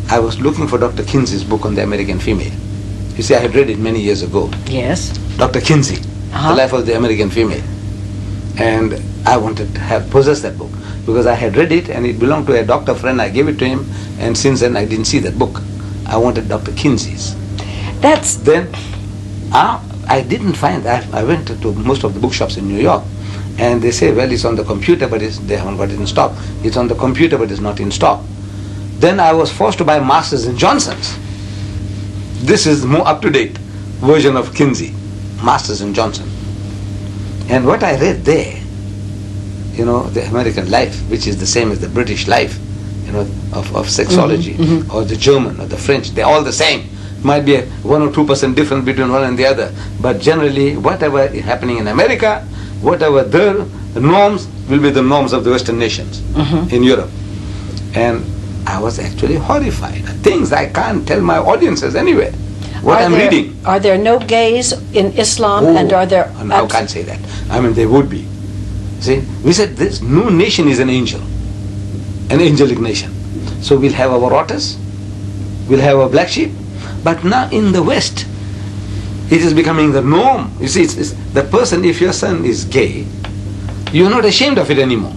I was looking for Dr. Kinsey's book on the American female. You see, I had read it many years ago. Yes. Dr. Kinsey, The Life of the American Female. And I wanted to possess that book because I had read it and it belonged to a doctor friend. I gave it to him, and since then I didn't see that book. I wanted Dr. Kinsey's. Then I didn't find that. I went to most of the bookshops in New York, and they say, well, it's on the computer, but they haven't got it in stock. It's on the computer, but it's not in stock. Then I was forced to buy Masters and Johnson's. This is the more up-to-date version of Kinsey, Masters and Johnson. And what I read there, the American life, which is the same as the British life, of sexology, or the German or the French, they're all the same. Might be a 1 or 2% difference between one and the other, but generally whatever is happening in America, whatever the norms will be the norms of the Western nations in Europe. And I was actually horrified. Things I can't tell my audiences anywhere. I'm reading. Are there no gays in Islam, and are there... No, I can't say that. I mean, there would be. See, we said this, no nation is an angel, an angelic nation. So we'll have our otters, we'll have our black sheep, but now in the West, it is becoming the norm. You see, it's the person, if your son is gay, you're not ashamed of it anymore.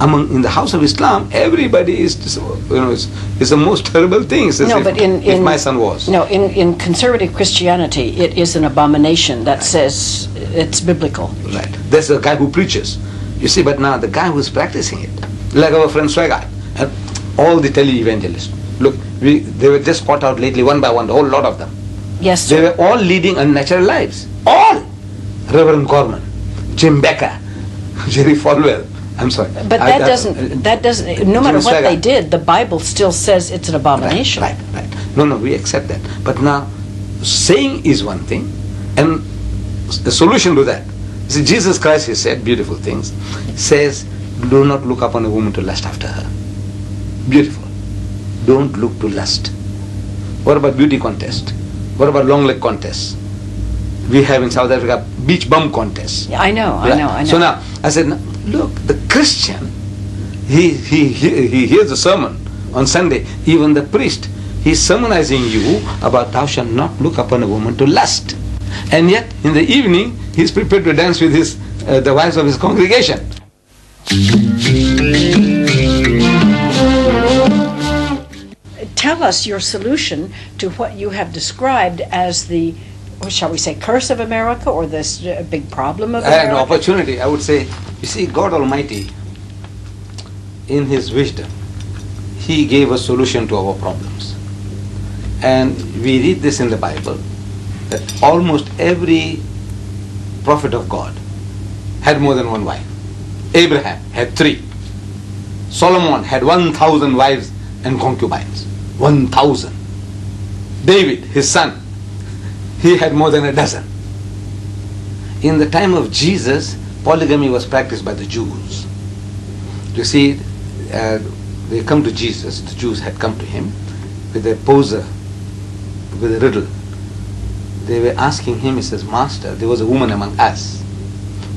In the house of Islam, everybody is, it's the most terrible thing. It's if my son was. No, in conservative Christianity, it is an abomination that says it's biblical. Right. There's a guy who preaches. You see, but now the guy who's practicing it, like our friend Swagat, and all the tele-evangelists. Look, they were just caught out lately, one by one, a whole lot of them. Yes, sir. They were all leading unnatural lives. All! Reverend Gorman, Jim Becker, Jerry Falwell. I'm sorry. But that doesn't, no matter what they did, the Bible still says it's an abomination. Right. No, we accept that. But now, saying is one thing, and the solution to that, see, Jesus Christ, he said beautiful things, says, do not look upon a woman to lust after her. Beautiful. Don't look to lust. What about beauty contest? What about long leg contests? We have in South Africa beach bum contests. Yeah, I know. So now, I said, look, the Christian, he hears the sermon on Sunday, even the priest, he's sermonizing you about thou shalt not look upon a woman to lust. And yet, in the evening, he's prepared to dance with the wives of his congregation. Tell us your solution to what you have described as the, shall we say, curse of America, or this big problem of America? An opportunity, I would say. You see, God Almighty, in His wisdom, He gave a solution to our problems. And we read this in the Bible, that almost every prophet of God had more than one wife. Abraham had 3. Solomon had 1,000 wives and concubines. 1,000. David, his son, he had more than a dozen. In the time of Jesus, polygamy was practiced by the Jews. You see, they come to Jesus, the Jews had come to him with a poser, with a riddle. They were asking him, he says, Master, there was a woman among us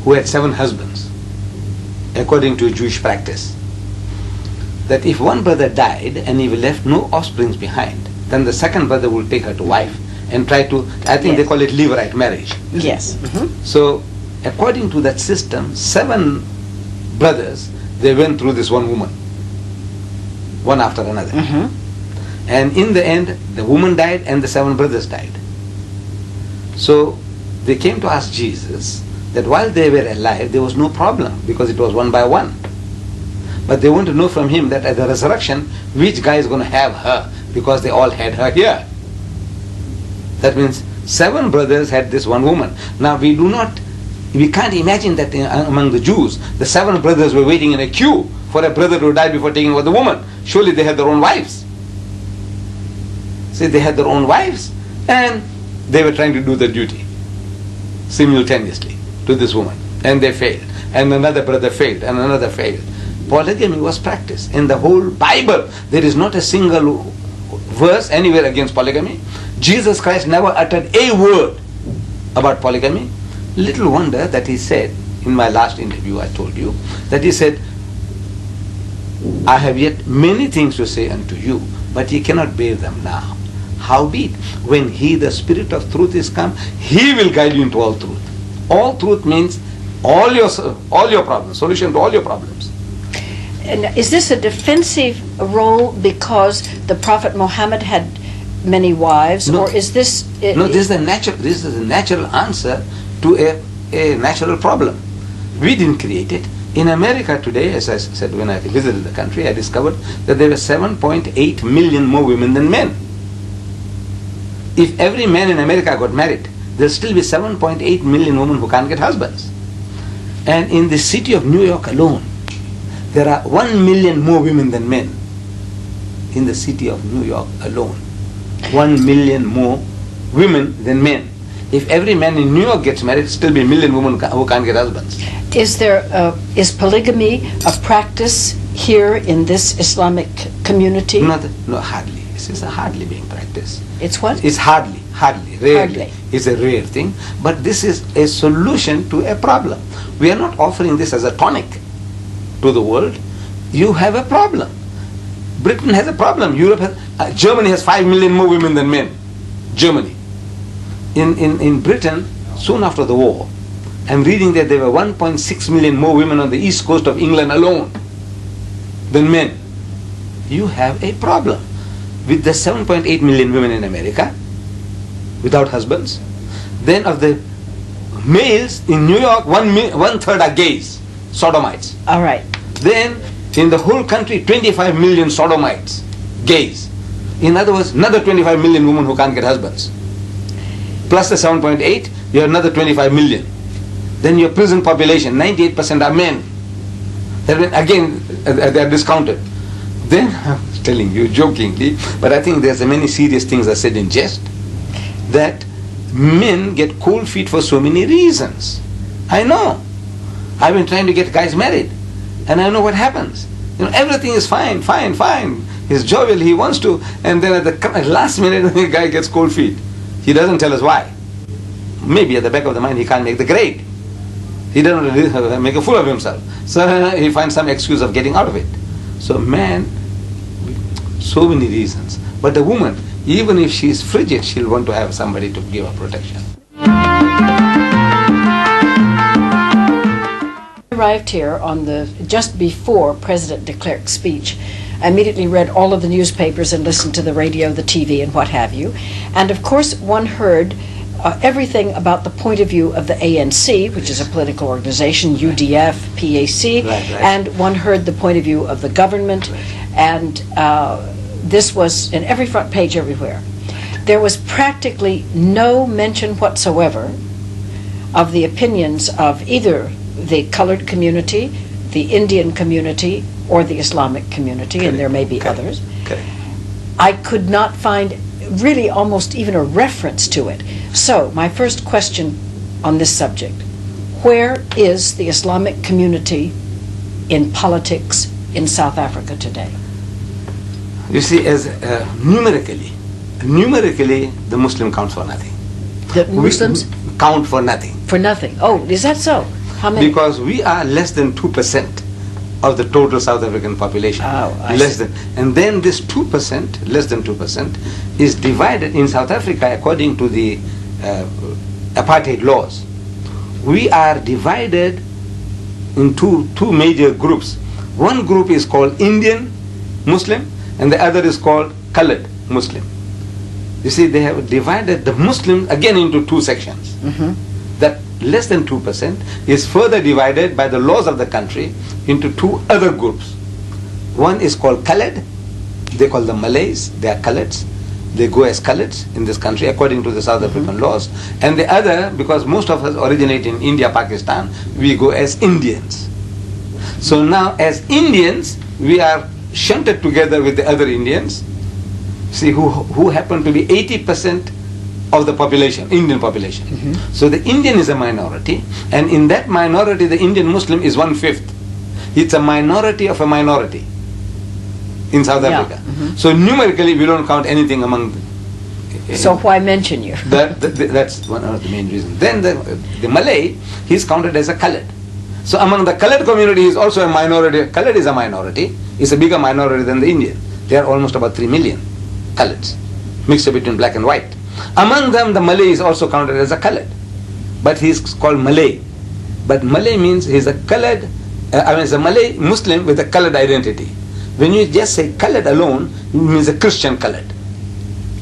who had 7 husbands, according to Jewish practice, that if one brother died and he left no offsprings behind, then the second brother will take her to wife and try to, I think they call it levirate marriage. Yes. So, according to that system, 7 brothers, they went through this one woman, one after another. And in the end, the woman died and the 7 brothers died. So, they came to ask Jesus that while they were alive, there was no problem because it was one by one. But they want to know from him that at the resurrection, which guy is going to have her, because they all had her here. That means 7 brothers had this one woman. Now we can't imagine that among the Jews, the 7 brothers were waiting in a queue for a brother to die before taking over the woman. Surely they had their own wives. See, they had their own wives and they were trying to do the duty simultaneously to this woman. And they failed. And another brother failed and another failed. Polygamy was practiced. In the whole Bible, there is not a single verse anywhere against polygamy. Jesus Christ never uttered a word about polygamy. Little wonder that he said, in my last interview I told you, that he said, I have yet many things to say unto you, but ye cannot bear them now. Howbeit, when he, the Spirit of truth, is come, he will guide you into all truth. All truth means all your problems, solution to all your problems. And is this a defensive role because the Prophet Muhammad had many wives, No. or is this? No, this is a natural answer to a natural problem. We didn't create it. In America today, as I said when I visited the country, I discovered that there were 7.8 million more women than men. If every man in America got married, there'll still be 7.8 million women who can't get husbands. And in the city of New York alone, there are 1 million more women than men. In the city of New York alone, 1 million more women than men. If every man in New York gets married, still be a million women who can't get husbands. Is polygamy a practice here in this Islamic community? No, hardly. It's hardly being practiced. It's what? It's hardly, rarely. It's a rare thing. But this is a solution to a problem. We are not offering this as a tonic to the world. You have a problem. Britain has a problem. Germany has 5 million more women than men. Germany. In Britain, soon after the war, I'm reading that there were 1.6 million more women on the east coast of England alone than men. You have a problem. With the 7.8 million women in America, without husbands, then of the males in New York, one third are gays, sodomites. All right. Then in the whole country, 25 million sodomites, gays. In other words, another 25 million women who can't get husbands. Plus the 7.8, you have another 25 million. Then your prison population, 98% are men. That means, again, they are discounted. Then, I'm telling you jokingly, but I think there's many serious things I said in jest, that men get cold feet for so many reasons. I know. I've been trying to get guys married, and I know what happens. Everything is fine. He's jovial, he wants to, and then at the last minute, the guy gets cold feet. He doesn't tell us why. Maybe at the back of the mind, he can't make the grade. He doesn't make a fool of himself. So he finds some excuse of getting out of it. So man, so many reasons. But the woman, even if she is frigid, she'll want to have somebody to give her protection. I arrived here just before President de Klerk's speech. I immediately read all of the newspapers and listened to the radio, the TV, and what have you. And of course, one heard everything about the point of view of the ANC, which is a political organization, UDF, PAC, right. and one heard the point of view of the government, and this was in every front page everywhere. There was practically no mention whatsoever of the opinions of either the colored community, the Indian community or the Islamic community, Correct. and there may be Correct. others. Correct. I could not find really almost even a reference to it. So, my first question on this subject, where is the Islamic community in politics in South Africa today? You see, as numerically, the Muslim counts for nothing. The Muslims? We count for nothing. For nothing. Oh, is that so? How many? Because we are less than 2% of the total South African population. Oh, I less see. than. And then this 2%, less than 2%, is divided in South Africa according to the apartheid laws. We are divided into two major groups. One group is called Indian Muslim, and the other is called colored Muslim. You see, they have divided the Muslims again into two sections. That less than 2% is further divided by the laws of the country into two other groups. One is called colored. They call them Malays. They are coloreds. They go as coloreds in this country according to the South African laws. And the other, because most of us originate in India, Pakistan, we go as Indians. So now as Indians, we are shunted together with the other Indians, see, who happen to be 80% of the population, Indian population. So the Indian is a minority, and in that minority the Indian Muslim is 1/5. It's a minority of a minority in South Yeah. Africa. So numerically we don't count anything among So why mention you? that's one of the main reasons. Then the Malay, he's counted as a colored. So among the colored community is also a minority. Colored is a minority. It's a bigger minority than the Indian. There are almost about 3 million coloreds, mixed between black and white. Among them, the Malay is also counted as a colored, but he's called Malay. But Malay means he's a colored, it's a Malay Muslim with a colored identity. When you just say colored alone, it means a Christian colored.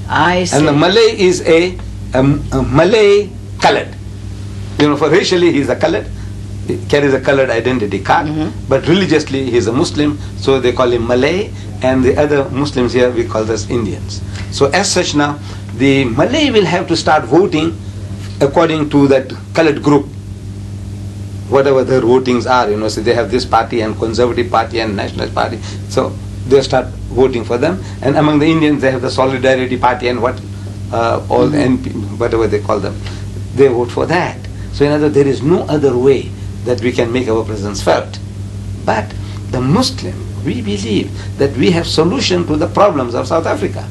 I see. And the Malay is a Malay colored. You know, for racially he's a colored, he carries a colored identity card, but religiously he's a Muslim, so they call him Malay, and the other Muslims here we call us Indians. So as such now, the Malay will have to start voting according to that colored group, whatever their votings are, you know, so they have this party and Conservative Party and Nationalist Party, so they start voting for them. And among the Indians they have the Solidarity Party and what, all the NP, whatever they call them, they vote for that. So in other words, there is no other way that we can make our presence felt. But the Muslim, we believe that we have solution to the problems of South Africa.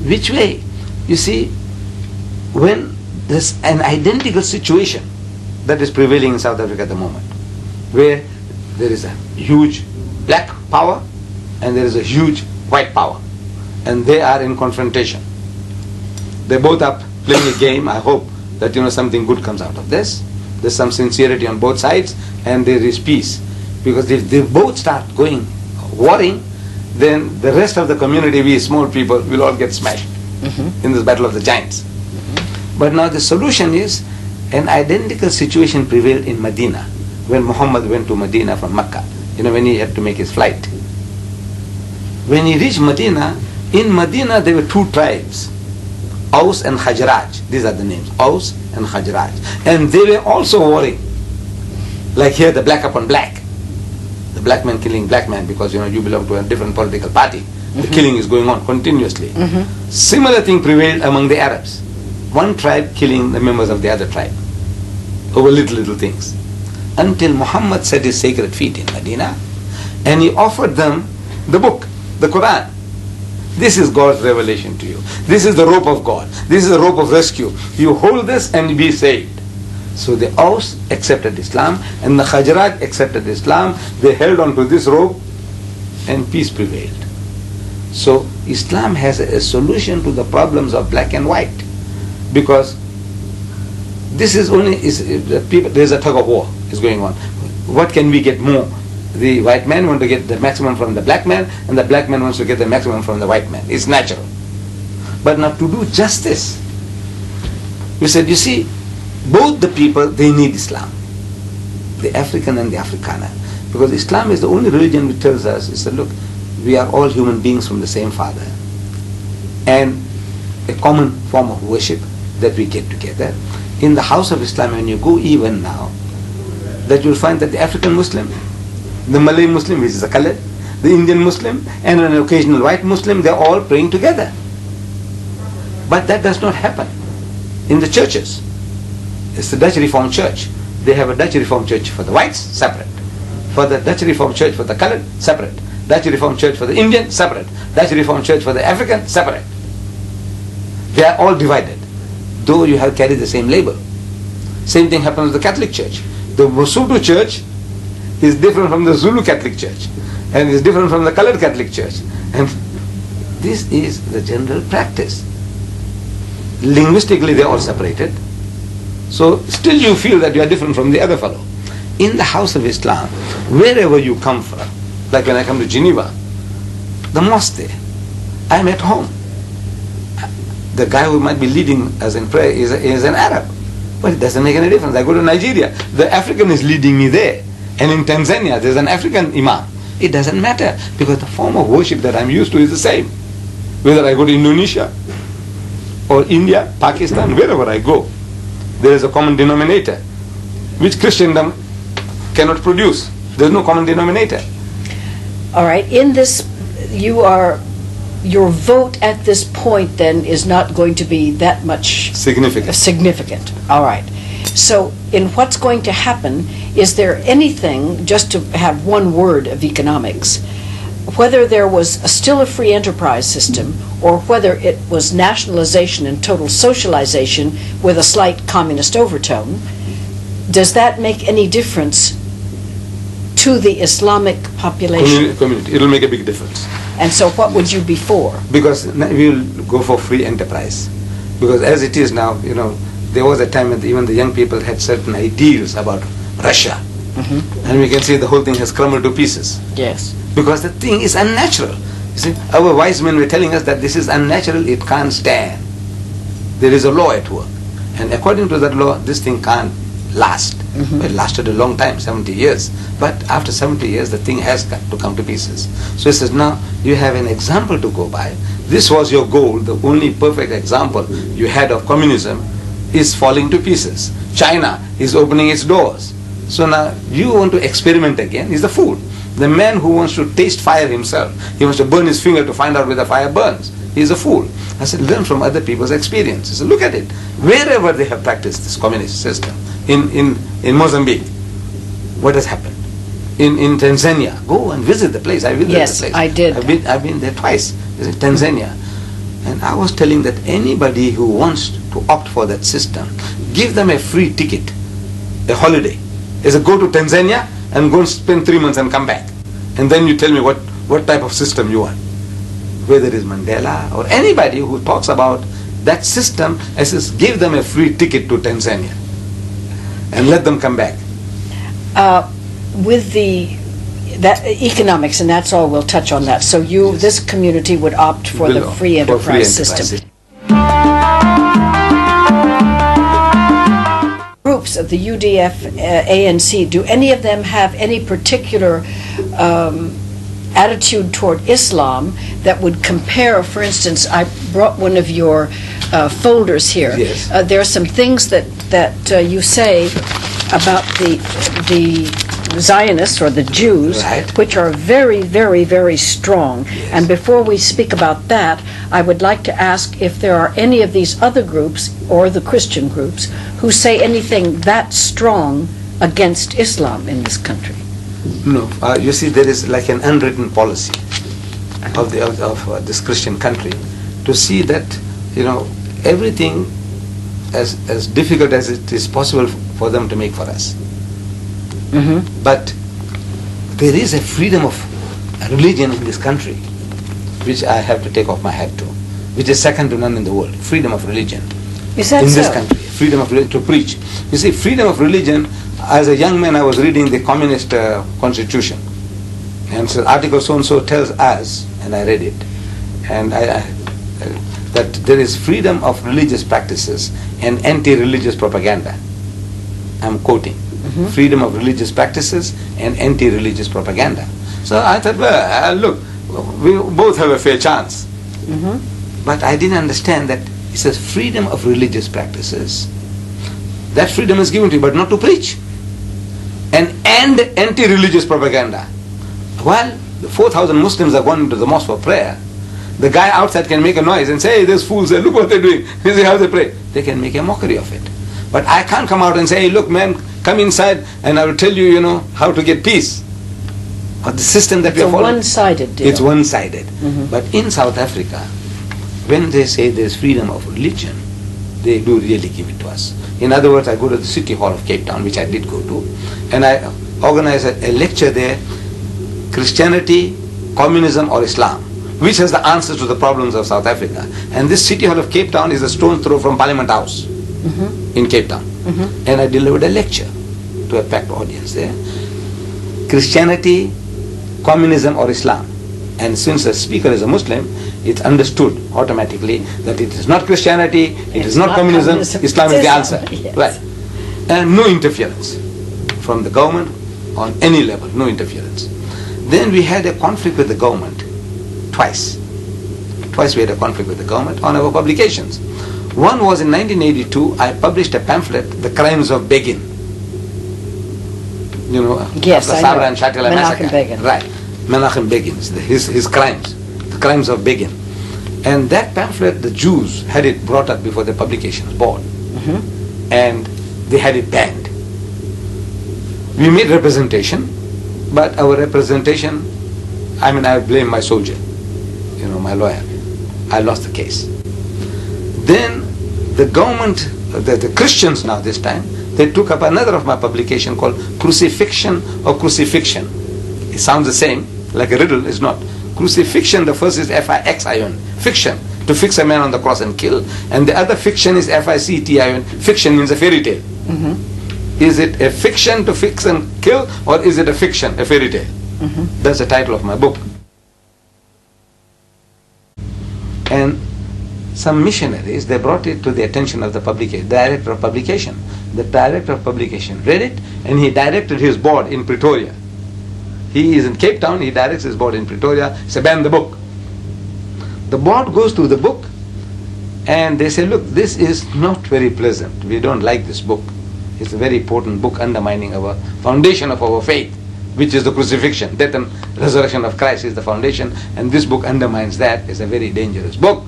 Which way? You see, when there's an identical situation that is prevailing in South Africa at the moment, where there is a huge black power and there is a huge white power, and they are in confrontation. They both are playing a game. I hope that, you know, something good comes out of this. There's some sincerity on both sides and there is peace. Because if they both start going warring, then the rest of the community, we small people, will all get smashed in this battle of the giants. But now the solution is, an identical situation prevailed in Medina when Muhammad went to Medina from Mecca, you know, when he had to make his flight. When he reached Medina, in Medina there were two tribes, Aus and Khajraj. These are the names, Aus and Khajraj. And they were also warring. Like here, the black upon black. The black man killing black man because, you know, you belong to a different political party. The killing is going on continuously. Similar thing prevailed among the Arabs. One tribe killing the members of the other tribe over little things. Until Muhammad set his sacred feet in Medina and he offered them the book, the Quran. This is God's revelation to you. This is the rope of God. This is the rope of rescue. You hold this and be saved. So the Aus accepted Islam and the Khajraj accepted Islam. They held on to this rope and peace prevailed. So Islam has a solution to the problems of black and white, because this is only, there's a tug of war is going on. What can we get more? The white man wants to get the maximum from the black man, and the black man wants to get the maximum from the white man. It's natural. But now to do justice, we said, you see, both the people, they need Islam, the African and the Afrikaner, because Islam is the only religion which tells us, it said, look, we are all human beings from the same Father, and a common form of worship that we get together. In the house of Islam, when you go even now, that you'll find that the African Muslim, the Malay Muslim, which is a colored, the Indian Muslim, and an occasional white Muslim, they're all praying together. But that does not happen in the churches. It's the Dutch Reformed Church. They have a Dutch Reformed Church for the whites, separate. For the Dutch Reformed Church for the colored, separate. Dutch Reformed Church for the Indian, separate. Dutch Reformed Church for the African, separate. They are all divided, though you have carried the same label. Same thing happens with the Catholic Church. The Mosotho Church is different from the Zulu Catholic Church, and is different from the colored Catholic Church. And this is the general practice. Linguistically, they are all separated. So still you feel that you are different from the other fellow. In the house of Islam, wherever you come from, like when I come to Geneva, the mosque there, I am at home. The guy who might be leading us in prayer is an Arab. But it doesn't make any difference. I go to Nigeria, the African is leading me there. And in Tanzania, there's an African imam. It doesn't matter, because the form of worship that I'm used to is the same. Whether I go to Indonesia or India, Pakistan, wherever I go, there is a common denominator, which Christendom cannot produce. There's no common denominator. All right. In this, your vote at this point then is not going to be that much significant. All right. So in what's going to happen, is there anything, just to have one word of economics, whether there was still a free enterprise system or whether it was nationalization and total socialization with a slight communist overtone, does that make any difference to the Islamic population? Community. It'll make a big difference. And so what would you be for? Because we'll go for free enterprise. Because as it is now, there was a time when even the young people had certain ideals about Russia. Mm-hmm. And we can see the whole thing has crumbled to pieces. Yes. Because the thing is unnatural. You see, our wise men were telling us that this is unnatural, it can't stand. There is a law at work. And according to that law, this thing can't last. Mm-hmm. Well, it lasted a long time, 70 years. But after 70 years, the thing has got to come to pieces. So he says, now you have an example to go by. This was your goal. The only perfect example you had of communism is falling to pieces. China is opening its doors. So now you want to experiment again. He's the fool. The man who wants to taste fire himself, he wants to burn his finger to find out where the fire burns. He's a fool. I said, learn from other people's experience. I said, look at it. Wherever they have practiced this communist system, in Mozambique, what has happened? In Tanzania, go and visit the place. I visited the place. Yes, I did. I've been there twice. In Tanzania. And I was telling that anybody who wants to opt for that system, give them a free ticket, a holiday. They say, go to Tanzania and go and spend 3 months and come back. And then you tell me what type of system you want. Whether it is Mandela or anybody who talks about that system, I says, give them a free ticket to Tanzania and let them come back. With that economics, and that's all, we'll touch on that. So this community would opt for the free enterprise system. Groups of the UDF, ANC, do any of them have any particular attitude toward Islam that would compare? For instance, I brought one of your folders here. Yes. There are some things that you say about the Zionists or the Jews, right, which are very, very, very strong. Yes. And before we speak about that, I would like to ask if there are any of these other groups or the Christian groups who say anything that strong against Islam in this country. No, you see, there is like an unwritten policy of this Christian country to see that everything as difficult as it is possible for them to make for us. Mm-hmm. But there is a freedom of religion in this country, which I have to take off my hat to, which is second to none in the world. Freedom of religion. Is that in so? This country, freedom of religion to preach. You see, freedom of religion. As a young man, I was reading the communist constitution, and so Article so and so tells us, and I read it, and that there is freedom of religious practices and anti-religious propaganda. I'm quoting. Mm-hmm. Freedom of religious practices and anti-religious propaganda. So I thought, well, look, we both have a fair chance. Mm-hmm. But I didn't understand that it says freedom of religious practices. That freedom is given to you, but not to preach. and anti-religious propaganda. While the 4,000 Muslims are going to the mosque for prayer, the guy outside can make a noise and say, hey, these fools, look what they're doing. You see how they pray. They can make a mockery of it. But I can't come out and say, hey, look, man, come inside and I will tell you, how to get peace. But the system that we are following. It's a one-sided deal. It's one-sided. But in South Africa, when they say there's freedom of religion, they do really give it to us. In other words, I go to the City Hall of Cape Town, which I did go to, and I organize a lecture there, Christianity, Communism or Islam, which has the answers to the problems of South Africa. And this City Hall of Cape Town is a stone's throw from Parliament House in Cape Town. And I delivered a lecture to a packed audience there. Christianity, Communism or Islam. And since the speaker is a Muslim, it's understood automatically that it is not Christianity, it is not communism, Islam is the answer. Yes. Right. And no interference from the government on any level, no interference. Then we had a conflict with the government twice. Twice we had a conflict with the government on our publications. One was in 1982, I published a pamphlet, The Crimes of Begin. Yes, I Sabra know. and Shatila massacre. Begin. Right. Menachem Begin, his crimes, the crimes of Begin. And that pamphlet, the Jews had it brought up before the publications board. And they had it banned. We made representation, but our representation, I blame my soldier, my lawyer. I lost the case. Then the government, the Christians now this time, they took up another of my publication called Crucifixion or Crucifixion. It sounds the same, like a riddle, it's not. Crucifixion, the first is F-I-X-I-O-N, fiction, to fix a man on the cross and kill. And the other fiction is F-I-C-T-I-O-N, fiction means a fairy tale. Is it a fiction to fix and kill, or is it a fiction, a fairy tale? That's the title of my book. And some missionaries, they brought it to the attention of the director of publication. The director of publication read it, and he directed his board in Pretoria. He is in Cape Town, he directs his board in Pretoria, say, ban the book. The board goes through the book, and they say, look, this is not very pleasant. We don't like this book. It's a very important book undermining our foundation of our faith, which is the crucifixion. Death and resurrection of Christ is the foundation, and this book undermines that. It's a very dangerous book.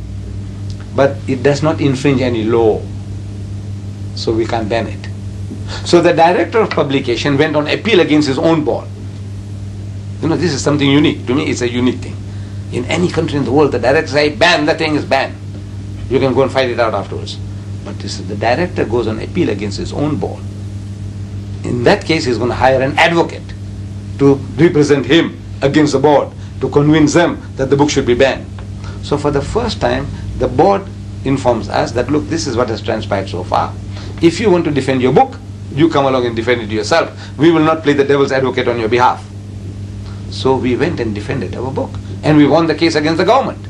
But it does not infringe any law, so we can't ban it. So the director of publication went on appeal against his own board. This is something unique. To me, it's a unique thing. In any country in the world, the director say, ban, the thing is banned. You can go and fight it out afterwards. But the director goes on appeal against his own board. In that case, he's going to hire an advocate to represent him against the board, to convince them that the book should be banned. So for the first time, the board informs us that, look, this is what has transpired so far. If you want to defend your book, you come along and defend it yourself. We will not play the devil's advocate on your behalf. So we went and defended our book, and we won the case against the government.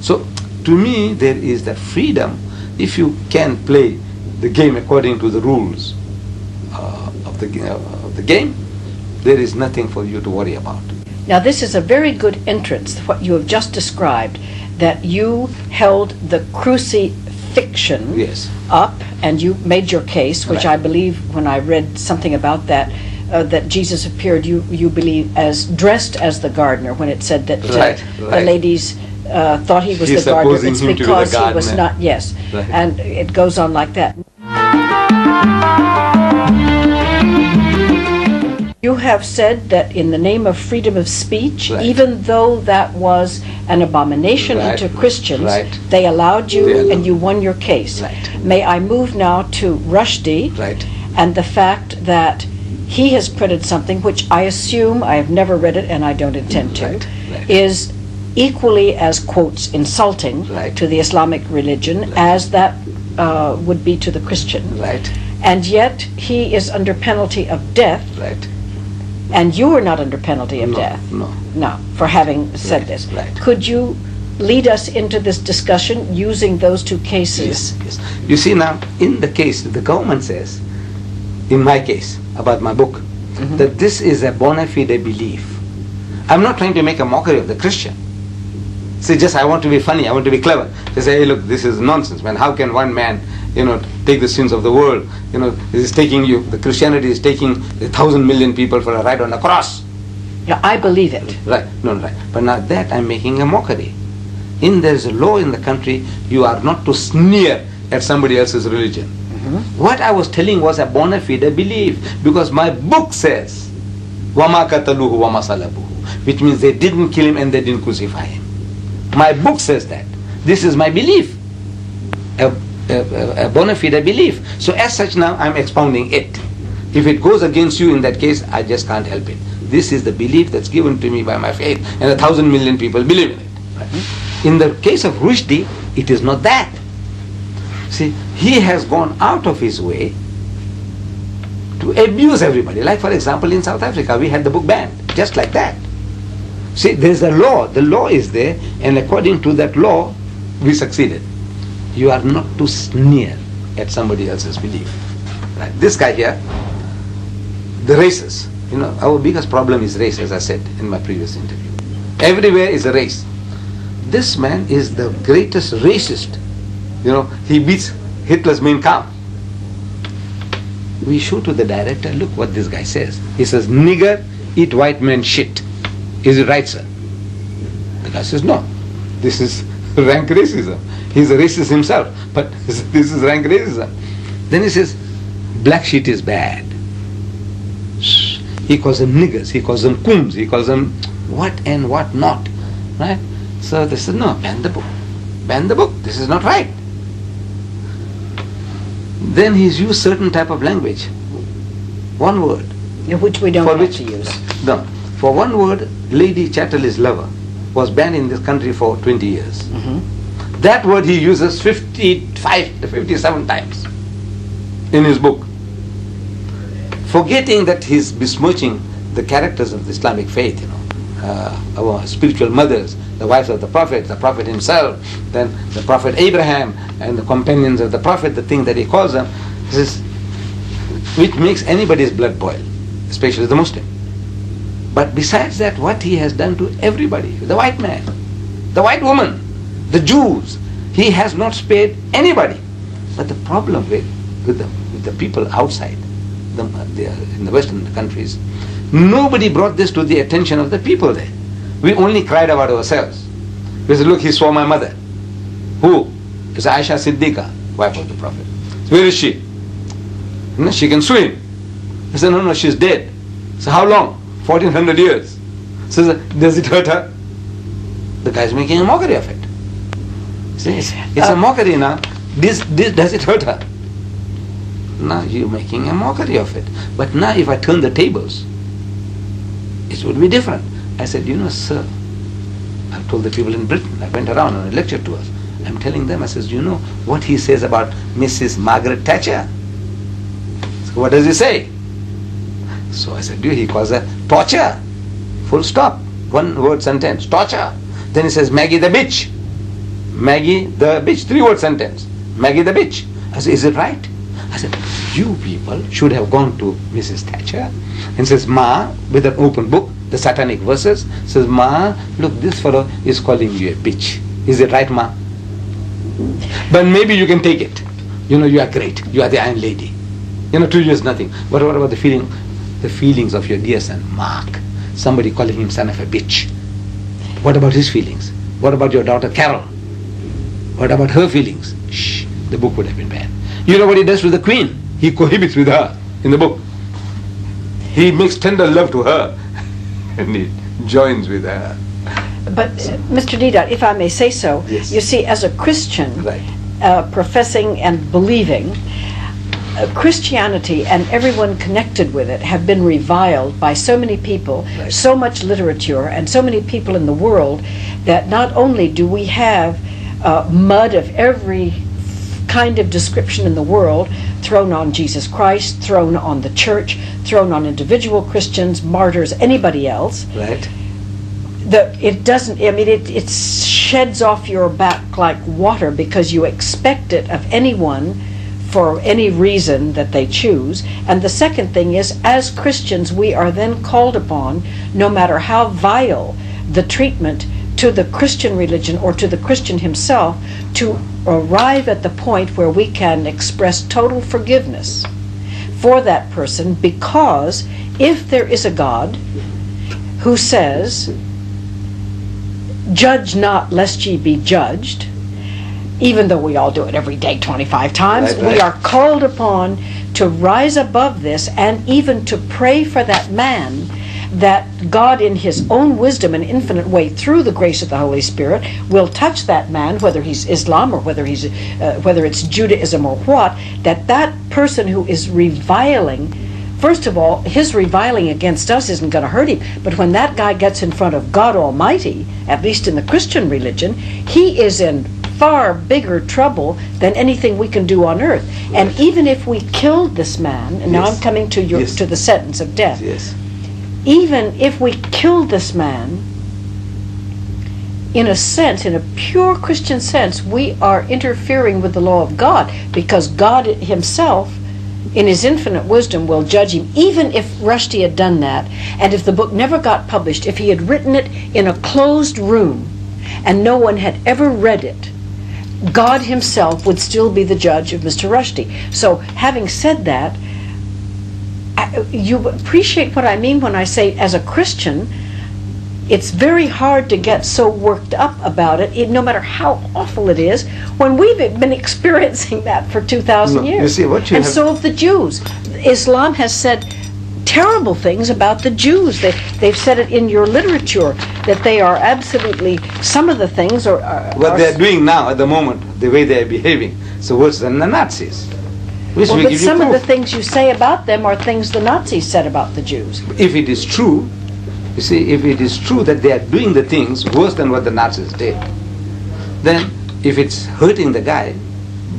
So to me, there is that freedom. If you can play the game according to the rules of the game, there is nothing for you to worry about. Now this is a very good entrance, what you have just described, that you held the crucifixion up and you made your case, which I believe when I read something about that, that Jesus appeared, you believe, as dressed as the gardener, when it said that the ladies thought he was the gardener. It's because he was not, and it goes on like that. You have said that in the name of freedom of speech, even though that was an abomination unto Christians, they allowed you and you won your case. May I move now to Rushdie and the fact that he has printed something which I assume, I have never read it and I don't intend to, is equally as, quotes, insulting to the Islamic religion as that would be to the Christian. And yet he is under penalty of death. And you are not under penalty of death. No, for having said this. Could you lead us into this discussion using those two cases? Yes. You see now, in the case, the government says, in my case, about my book, that this is a bona fide belief. I'm not trying to make a mockery of the Christian. say, just I want to be funny, I want to be clever. They say, hey, look, this is nonsense, man. How can one man, take the sins of the world? This is taking you, the Christianity is taking 1,000 million people for a ride on a cross. Yeah, I believe it. Right, no, right. But now that I'm making a mockery. There's a law in the country, you are not to sneer at somebody else's religion. What I was telling was a bona fide belief, because my book says, وَمَا قَتَلُوهُ وَمَا صَلَبُوهُ, which means they didn't kill him and they didn't crucify him. My book says that. This is my belief, a bona fide belief. So as such now I'm expounding it. If it goes against you in that case, I just can't help it. This is the belief that's given to me by my faith, and 1,000 million people believe in it. Right? In the case of Rushdie, it is not that. See, he has gone out of his way to abuse everybody. Like for example, in South Africa, we had the book banned, just like that. See, there's a law. The law is there, and according to that law, we succeeded. You are not to sneer at somebody else's belief. Right? This guy here, the races. Our biggest problem is race, as I said in my previous interview. Everywhere is a race. This man is the greatest racist. He beats Hitler's Mein Kampf. We show to the director, look what this guy says. He says, nigger, eat white man shit. Is it right, sir? The guy says, no. This is rank racism. He's a racist himself, but this is rank racism. Then he says, black shit is bad. He calls them niggers, he calls them coons, he calls them what and what not. Right? So they said, no, ban the book. Ban the book. This is not right. Then he's used certain type of language. One word. Which we don't have to use. No. For one word, Lady Chatterley's lover was banned in this country for 20 years. That word he uses 55 to 57 times in his book. Forgetting that he's besmirching the characters of the Islamic faith, our spiritual mothers, the wives of the Prophet himself, then the Prophet Abraham and the companions of the Prophet, the thing that he calls them, which makes anybody's blood boil, especially the Muslim. But besides that, what he has done to everybody, the white man, the white woman, the Jews, he has not spared anybody. But the problem with the people outside, in the Western countries, nobody brought this to the attention of the people there. We only cried about ourselves. We said, look, he swore my mother. Who? It's Aisha Siddiqa, wife of the Prophet. Where is she? No, she can swim. He said, no, she's dead. So how long? 1400 years. So does it hurt her? The guy's making a mockery of it. See, it's a mockery now. Does it hurt her? Now you're making a mockery of it. But now if I turn the tables, it would be different. I said, sir, I've told the people in Britain, I went around on a lecture tour. I'm telling them, I says, what he says about Mrs. Margaret Thatcher? So what does he say? So I said, he calls her torture. Full stop. One word sentence. Torture. Then he says, Maggie the bitch. Maggie the bitch. 3 word sentence. Maggie the bitch. I said, is it right? I said, you people should have gone to Mrs. Thatcher and says, Ma, with an open book, the satanic verses, says, Ma, look, this fellow is calling you a bitch. Is it right, Ma? But maybe you can take it. You are great. You are the Iron Lady. To you is nothing. But what about the feelings of your dear son, Mark? Somebody calling him son of a bitch. What about his feelings? What about your daughter, Carol? What about her feelings? Shh, the book would have been banned. You know what he does to the Queen? He cohabits with her in the book. He makes tender love to her and he joins with her. But Mr. Deedat, if I may say so, yes. You see, as a Christian, right. Professing and believing, Christianity and everyone connected with it have been reviled by so many people, right. So much literature, and so many people in the world, that not only do we have mud of every kind of description in the world thrown on Jesus Christ, thrown on the church, thrown on individual Christians, martyrs, anybody else. Right. It sheds off your back like water because you expect it of anyone for any reason that they choose. And the second thing is, as Christians, we are then called upon, no matter how vile the treatment to the Christian religion or to the Christian himself to arrive at the point where we can express total forgiveness for that person, because if there is a God who says, "Judge not lest ye be judged," even though we all do it every day 25 times, right. We are called upon to rise above this and even to pray for that man, that God in his own wisdom and infinite way through the grace of the Holy Spirit will touch that man, whether he's Islam or whether it's Judaism or what, that person who is reviling, first of all, his reviling against us isn't going to hurt him, but when that guy gets in front of God Almighty, at least in the Christian religion, he is in far bigger trouble than anything we can do on earth. And even if we killed this man, and now I'm coming to to the sentence of death, even if we killed this man, in a sense, in a pure Christian sense, we are interfering with the law of God, because God himself, in his infinite wisdom, will judge him. Even if Rushdie had done that, and if the book never got published, if he had written it in a closed room and no one had ever read it, God himself would still be the judge of Mr. Rushdie. So having said that, you appreciate what I mean when I say, as a Christian, it's very hard to get so worked up about it, no matter how awful it is, when we've been experiencing that for 2,000 years. You see, what you and so have the Jews. Islam has said terrible things about the Jews. They've said it in your literature, that they are absolutely, some of the things are what they're doing now at the moment, the way they're behaving, so worse than the Nazis. Well, but some of the things you say about them are things the Nazis said about the Jews. If it is true, you see, if it is true that they are doing the things worse than what the Nazis did, then if it's hurting the guy,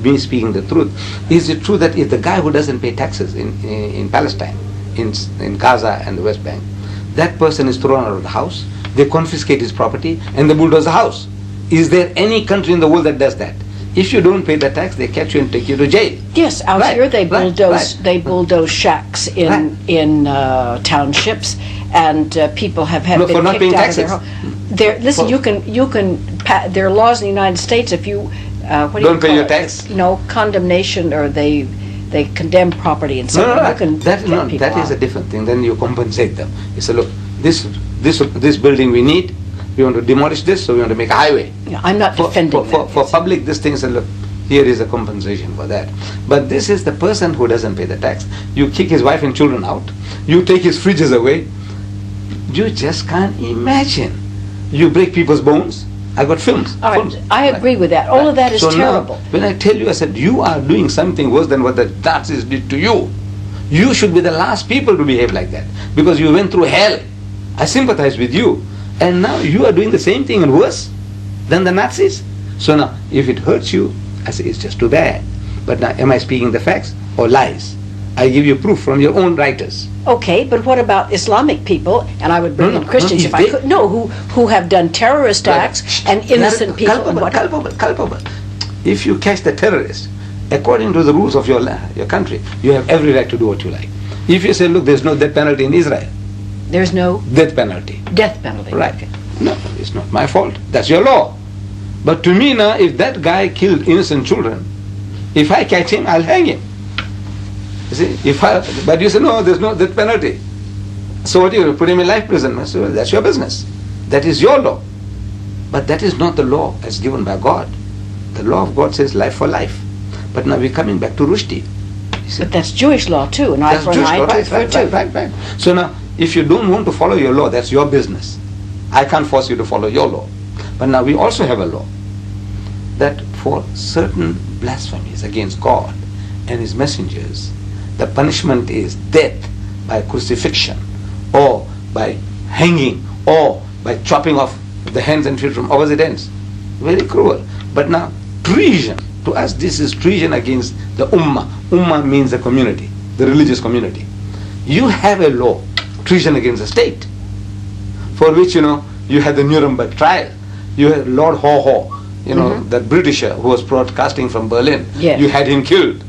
me speaking the truth, is it true that if the guy who doesn't pay taxes in Palestine, in Gaza and the West Bank, that person is thrown out of the house, they confiscate his property, and they bulldoze the house? Is there any country in the world that does that? If you don't pay the tax, they catch you and take you to jail. Yes, out here they bulldoze shacks in townships, and people have been for not kicked paying out taxes. of their home. Listen, there are laws in the United States, if you don't pay your tax, condemnation, or they condemn property and so on. That is a different thing. Then you compensate them. You say, look, this building we need. We want to demolish this, so we want to make a highway. Yeah, I'm not defending that. For public, this thing, and look, here is a compensation for that. But this is the person who doesn't pay the tax. You kick his wife and children out. You take his fridges away. You just can't imagine. You break people's bones. I got films. All right, I agree with that. All of that is terrible. Now, when I tell you, I said, you are doing something worse than what the Nazis did to you. You should be the last people to behave like that, because you went through hell. I sympathize with you. And now you are doing the same thing and worse than the Nazis. So now, if it hurts you, I say it's just too bad. But now, am I speaking the facts or lies? I give you proof from your own writers. Okay, but what about Islamic people? And I would bring in Christians if I could. No, who have done terrorist acts and innocent people. Culpable. If you catch the terrorist, according to the rules of your country, you have every right to do what you like. If you say, look, there's no death penalty in Israel. There's no death penalty. Death penalty. Right. Okay. No, it's not my fault. That's your law. But to me now, if that guy killed innocent children, if I catch him, I'll hang him. You see, but you say, no, there's no death penalty. So what, you put him in life prison? I say, well, that's your business. That is your law. But that is not the law as given by God. The law of God says life for life. But now we're coming back to Rushdie. But that's Jewish law too, an eye for an eye, tooth for a tooth. Right. So now, if you don't want to follow your law, that's your business. I can't force you to follow your law. But now we also have a law that for certain blasphemies against God and His messengers, the punishment is death by crucifixion, or by hanging, or by chopping off the hands and feet from opposite ends. Very cruel. But now, treason. To us, this is treason against the Ummah. Ummah means the community, the religious community. You have a law, treason against the state, for which, you had the Nuremberg trial. You had Lord Haw, that Britisher who was broadcasting from Berlin. Yes. You had him killed.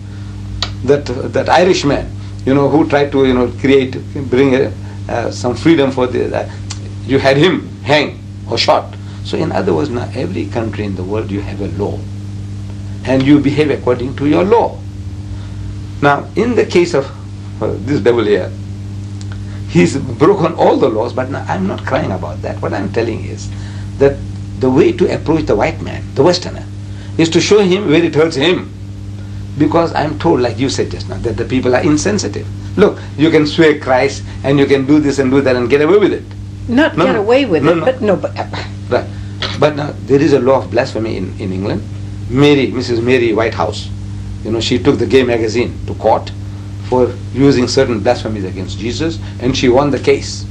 That Irishman, who tried to bring some freedom for you had him hanged or shot. So in other words, now every country in the world you have a law, and you behave according to your law. Now in the case of this devil here, he's broken all the laws, but now I'm not crying about that. What I'm telling is that the way to approach the white man, the Westerner, is to show him where it hurts him. Because I'm told, like you said just now, that the people are insensitive. Look, you can swear Christ and you can do this and do that and get away with it. Not get away with it, but no, but... Right. But now there is a law of blasphemy in England. Mrs. Mary Whitehouse, she took the Gay magazine to court for using certain blasphemies against Jesus, and she won the case.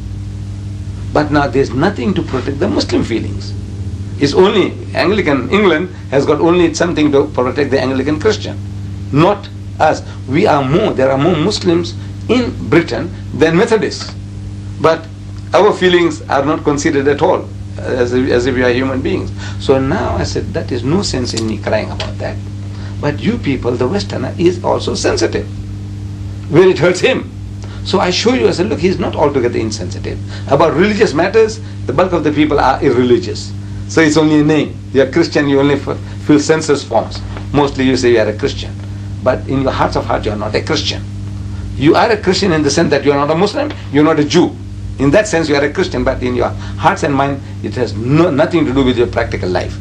But now there's nothing to protect the Muslim feelings. It's only Anglican England has got only something to protect the Anglican Christian, not us. There are more Muslims in Britain than Methodists, but our feelings are not considered at all, as if we are human beings. So now I said, that is no sense in me crying about that. But you people, the Westerner, is also sensitive where it hurts him. So I show you, I said, look, he's not altogether insensitive. About religious matters, the bulk of the people are irreligious. So it's only a name. You're Christian, you only fill census forms. Mostly you say you are a Christian. But in your hearts of hearts, you are not a Christian. You are a Christian in the sense that you are not a Muslim, you are not a Jew. In that sense, you are a Christian, but in your hearts and mind, it has nothing to do with your practical life.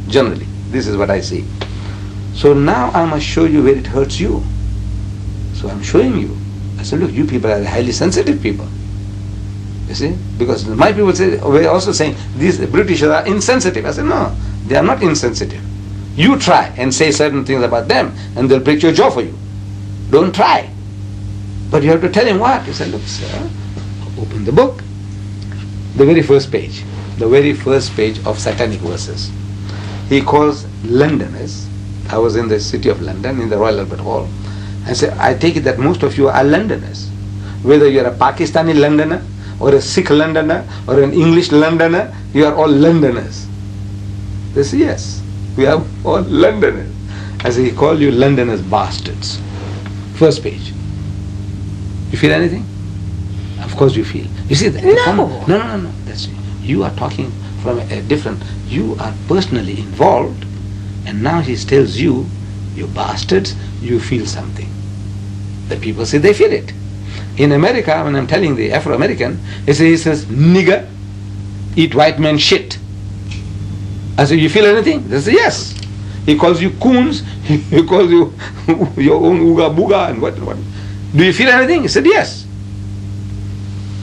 Generally, this is what I see. So now I must show you where it hurts you. So I'm showing you. I said, look, you people are highly sensitive people. You see? Because my people say, we're also saying, these British are insensitive. I said, no, they are not insensitive. You try and say certain things about them, and they'll break your jaw for you. Don't try. But you have to tell him what? He said, look, sir, open the book. The very first page of Satanic Verses. He calls Londoners. I was in the city of London, in the Royal Albert Hall. I said, I take it that most of you are Londoners. Whether you're a Pakistani Londoner, or a Sikh Londoner, or an English Londoner, you are all Londoners. They say, yes, we are all Londoners. I say, he called you Londoners bastards. First page. You feel anything? Of course you feel. You see that? No. That's it. You are talking from a different, you are personally involved, and now he tells you, you bastards, you feel something. The people say they feel it. In America, when I'm telling the Afro-American, he says, nigger, eat white man shit. I say, you feel anything? They say, yes. He calls you coons, he calls you your own ooga booga and what. Do you feel anything? He said, yes.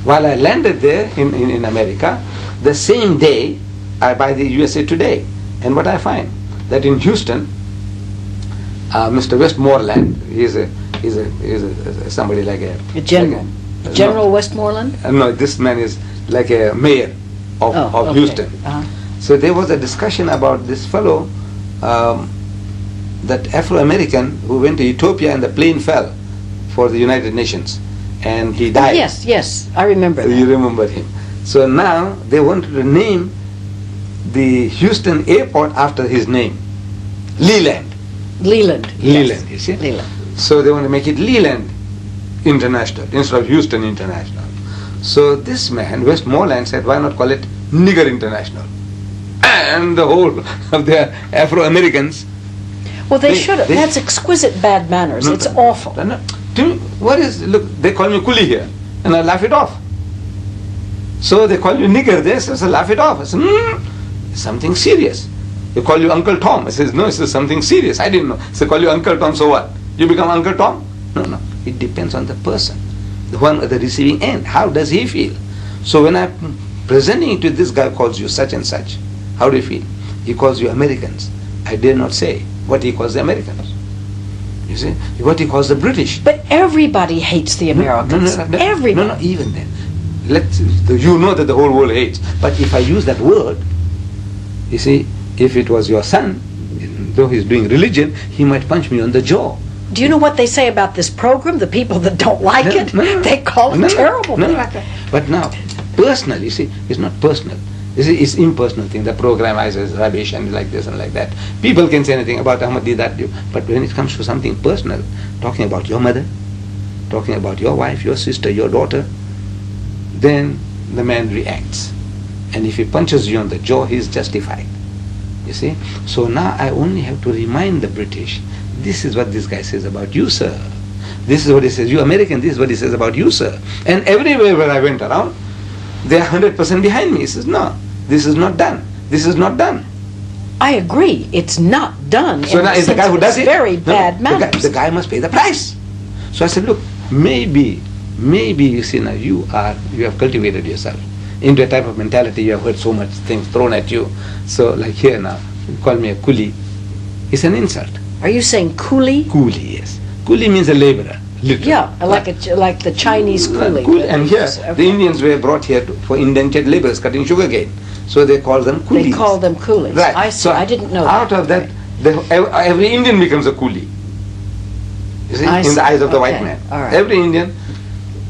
While I landed there in America, the same day I buy the USA Today. And what I find, that in Houston, Mr. Westmoreland, he's somebody like a general. General Westmoreland? No, this man is like a mayor of Houston. So there was a discussion about this fellow, that Afro-American who went to Ethiopia and the plane fell for the United Nations and he died. Yes, I remember that. You remember him. So now they wanted to name the Houston airport after his name. Leland, yes. You see? Leland. So they want to make it Leland International instead of Houston International. So this man, Westmoreland, said, why not call it Nigger International? And the whole of the Afro-Americans. Well, they should have. That's exquisite bad manners. It's awful. Look, they call me Kuli here, and I laugh it off. So they call you nigger there, so I laugh it off. I say, it's something serious. They call you Uncle Tom. I says, no, it's something serious. I didn't know. So they call you Uncle Tom, so what? You become Uncle Tom? No. It depends on the person, the one at the receiving end. How does he feel? So when I'm presenting it to this guy calls you such and such, how do you feel? He calls you Americans. I dare not say what he calls the Americans. You see? What he calls the British. But everybody hates the Americans. Everybody. No, even then. You know that the whole world hates. But if I use that word, you see, if it was your son, though he's doing religion, he might punch me on the jaw. Do you know what they say about this program? The people that don't like it, they call it terrible. But now, personal, you see, it's not personal. You see, it's impersonal thing. The program is rubbish and like this and like that. People can say anything about Ahmadi, that, but when it comes to something personal, talking about your mother, talking about your wife, your sister, your daughter, then the man reacts. And if he punches you on the jaw, he is justified. You see? So now I only have to remind the British, this is what this guy says about you, sir. This is what he says, you American, this is what he says about you, sir. And everywhere where I went around, they are 100% behind me. He says, no, this is not done. This is not done. I agree. It's not done. So now is the guy who does it? Very bad manners. The guy must pay the price. So I said, look, maybe you see now you have cultivated yourself into a type of mentality. You have heard so much things thrown at you. So like here now, you call me a coolie. It's an insult. Are you saying coolie? Coolie, yes. Coolie means a laborer. Literally. Yeah, like the Chinese coolie. And here, the Indians were brought here for indentured laborers cutting sugarcane. So they call them coolies. They call them coolies. Right. I see. So I didn't know out that. of that, every Indian becomes a coolie. You see, in the eyes of the white man. All right. Every Indian.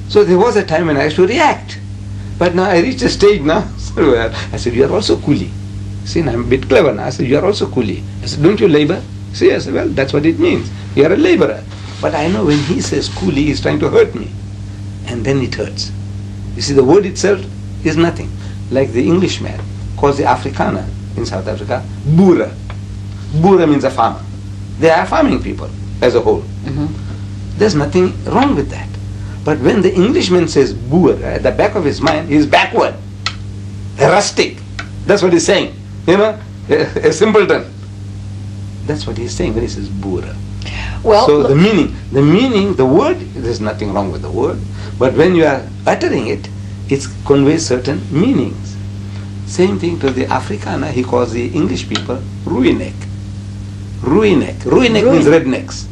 So there was a time when I used to react. But now I reached a stage now. So I said, you are also coolie. See, now I'm a bit clever now. I said, you are also coolie. I said, don't you labor? See, I said, well, that's what it means. You are a laborer. But I know when he says coolie, he's trying to hurt me. And then it hurts. You see, the word itself is nothing. Like the Englishman calls the Afrikaner in South Africa, boere. Boere means a farmer. They are farming people as a whole. There's nothing wrong with that. But when the Englishman says boer, at the back of his mind, he's backward, a rustic. That's what he's saying. You know, a simpleton. That's what he's saying when he says boer. Well, so the meaning, the word, there's nothing wrong with the word. But when you are uttering it, it conveys certain meanings. Same thing to the Afrikaner, he calls the English people Ruinek. Ruinek. Ruinek means rednecks.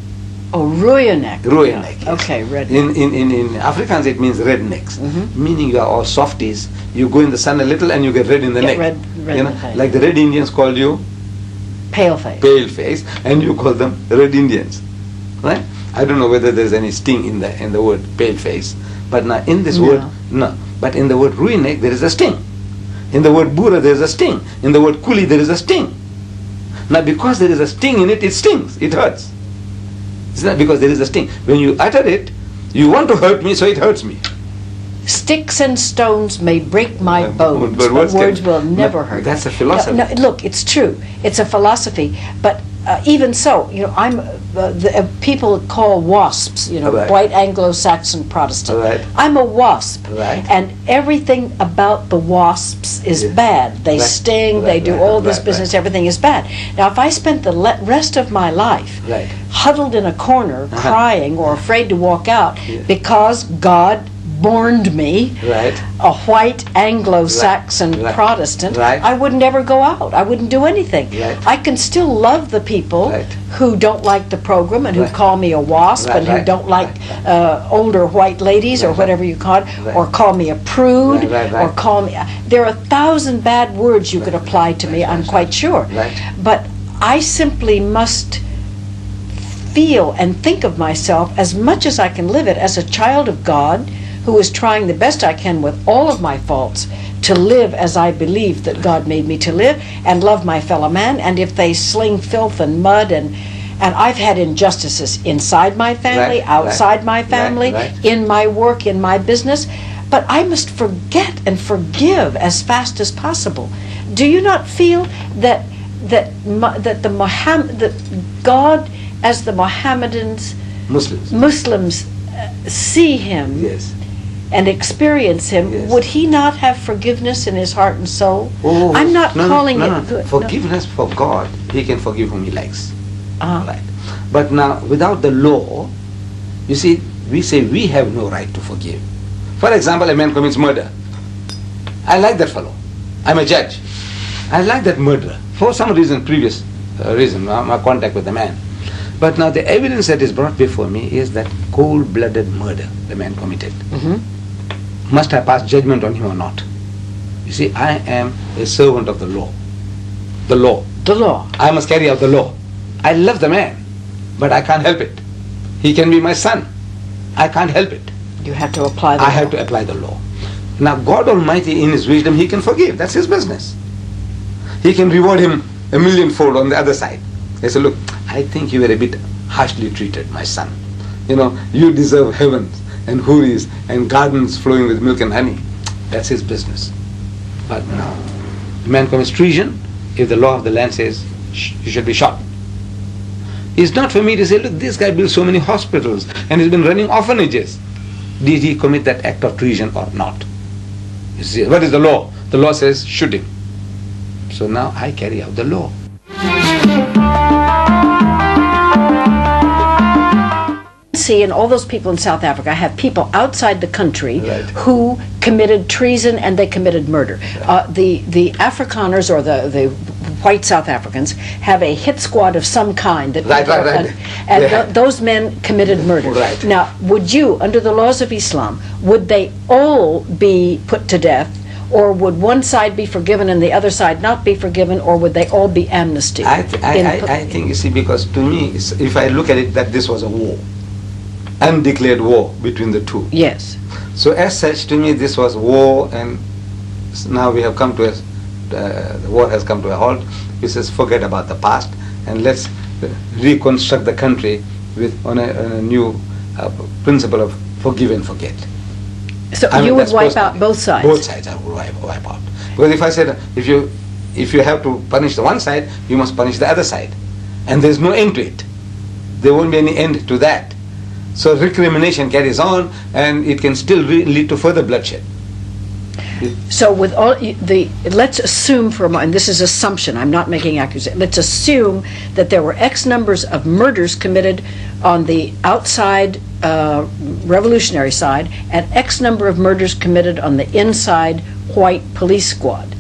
Oh, Ruinek. Ruinek. Yeah. Yes. Okay, redneck. In Afrikaans it means rednecks, meaning you are all softies. You go in the sun a little and you get red in the neck. Red you know, like the Red Indians called you pale face. Pale face, and you call them Red Indians, right? I don't know whether there's any sting in the word pale face, but now in this word, no. But in the word Ruinek there is a sting. In the word Boera there is a sting. In the word Coolie there is a sting. Now because there is a sting in it, it stings, it hurts. It's not because there is a sting. When you utter it, you want to hurt me, so it hurts me. Sticks and stones may break my bones, but words will never hurt. That's a philosophy. No, look, it's true. It's a philosophy. But even so, you know, people call WASPs, you know, Right. white Anglo-Saxon Protestant. Right. I'm a WASP. Right. And everything about the WASPs is Yes. bad. They Right. sting, they Right, do right, all this right, business, right. everything is bad. Now, if I spent the rest of my life Right. huddled in a corner, crying or afraid to walk out Yeah. because God borned me, Right. a white Anglo-Saxon Right. Protestant, Right. I would never go out. I wouldn't do anything. Right. I can still love the people Right. who don't like the program and who Right. call me a WASP Right, and who right, don't like right, older white ladies or Right, whatever you call it, right. or call me a prude, Right, right, right. or call me... There are 1,000 bad words you could apply to me, I'm quite sure. Right. But I simply must feel and think of myself as much as I can live it as a child of God who is trying the best I can with all of my faults to live as I believe that God made me to live and love my fellow man. And if they sling filth and mud and I've had injustices inside my family, Right, outside right, my family, right. in my work, in my business, but I must forget and forgive as fast as possible. Do you not feel that God, as the Mohammedans, Muslims see him Yes. and experience him, Yes. would he not have forgiveness in his heart and soul? Oh, I'm not calling no. it good. Forgiveness for God, he can forgive whom he likes. Uh-huh. Right. But now, without the law, you see, we say we have no right to forgive. For example, a man commits murder. I like that fellow. I'm a judge. I like that murderer. For some reason, previous reason, my contact with the man. But now the evidence that is brought before me is that cold-blooded murder the man committed. Must I pass judgment on him or not? You see, I am a servant of the law. The law. The law. I must carry out the law. I love the man, but I can't help it. He can be my son. I can't help it. You have to apply the law. I have to apply the law. Now God Almighty in His wisdom, He can forgive. That's His business. He can reward him a millionfold on the other side. He said, look, I think you were a bit harshly treated, my son. You know, you deserve heavens and houris and gardens flowing with milk and honey. That's His business. But no. The man commits treason if the law of the land says he should be shot. It's not for me to say, look, this guy built so many hospitals and he's been running orphanages. Did he commit that act of treason or not? You see, what is the law? The law says shoot him. So now I carry out the law. See, and all those people in South Africa have people outside the country Right. who committed treason and they committed murder. The Afrikaners or the white South Africans have a hit squad of some kind that Right. and Yeah. those men committed murder. Right. Now, would you, under the laws of Islam, would they all be put to death, or would one side be forgiven and the other side not be forgiven, or would they all be amnesty? I think, you see, because to me, if I look at it, that this was a war, undeclared war between the two. Yes. So as such, to me, this was war, and now we have come to the war has come to a halt. He says, forget about the past, and let's reconstruct the country on a new principle of forgive and forget. So I mean, you would that's wipe personal. out both sides? Both sides I would wipe out. Because if I said, if you have to punish the one side, you must punish the other side. And there's no end to it. There won't be any end to that. So recrimination carries on, and it can still lead to further bloodshed. So with all let's assume for a moment, and this is assumption, I'm not making accusation, let's assume that there were X numbers of murders committed on the outside revolutionary side and X number of murders committed on the inside white police squad.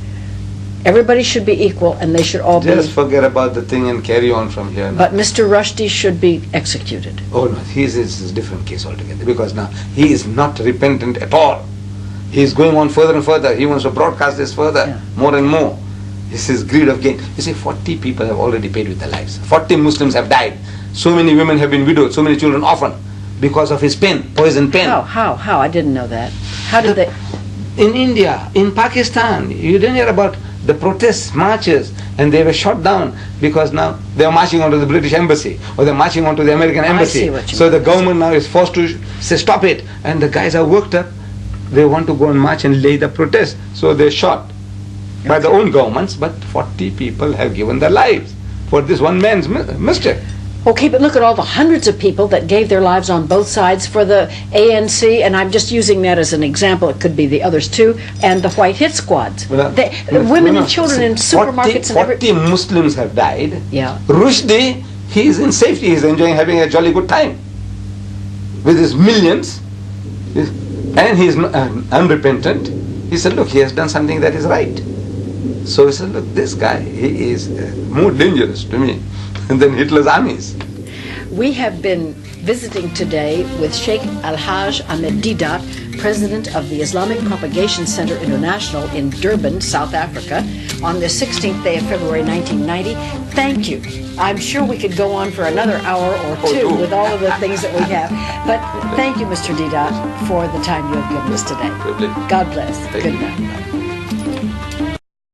Everybody should be equal and they should all Just be... forget about the thing and carry on from here now. But Mr. Rushdie should be executed. Oh no, his is a different case altogether, because now he is not repentant at all. He is going on further and further. He wants to broadcast this further, more and more. This is greed of gain. You see, 40 people have already paid with their lives. 40 Muslims have died. So many women have been widowed. So many children orphaned because of his pen, poison pen. How? I didn't know that. How did they... In India, in Pakistan, you didn't hear about the protests, marches, and they were shot down because now they are marching onto the British embassy or they're marching onto the American embassy. I see what you So mean. the government now is forced to say stop it, and the guys are worked up. They want to go and march and lay the protest, so they're shot by their own governments. But 40 people have given their lives for this one man's mischief. Okay, but look at all the hundreds of people that gave their lives on both sides for the ANC, and I'm just using that as an example. It could be the others too, and the white hit squads. Women and children in supermarkets and 40 Muslims have died. Yeah. Rushdie, he is in safety. He's enjoying having a jolly good time with his millions, and he's unrepentant. He said, look, he has done something that is right. So he said, look, this guy, he is more dangerous to me than Hitler's armies. We have been visiting today with Sheikh Al-Haj Ahmed Didat, President of the Islamic Propagation Center International in Durban, South Africa, on the 16th day of February 1990. Thank you. I'm sure we could go on for another hour or two with all of the things that we have. But thank you, Mr. Didat, for the time you have given us today. God bless. Good night.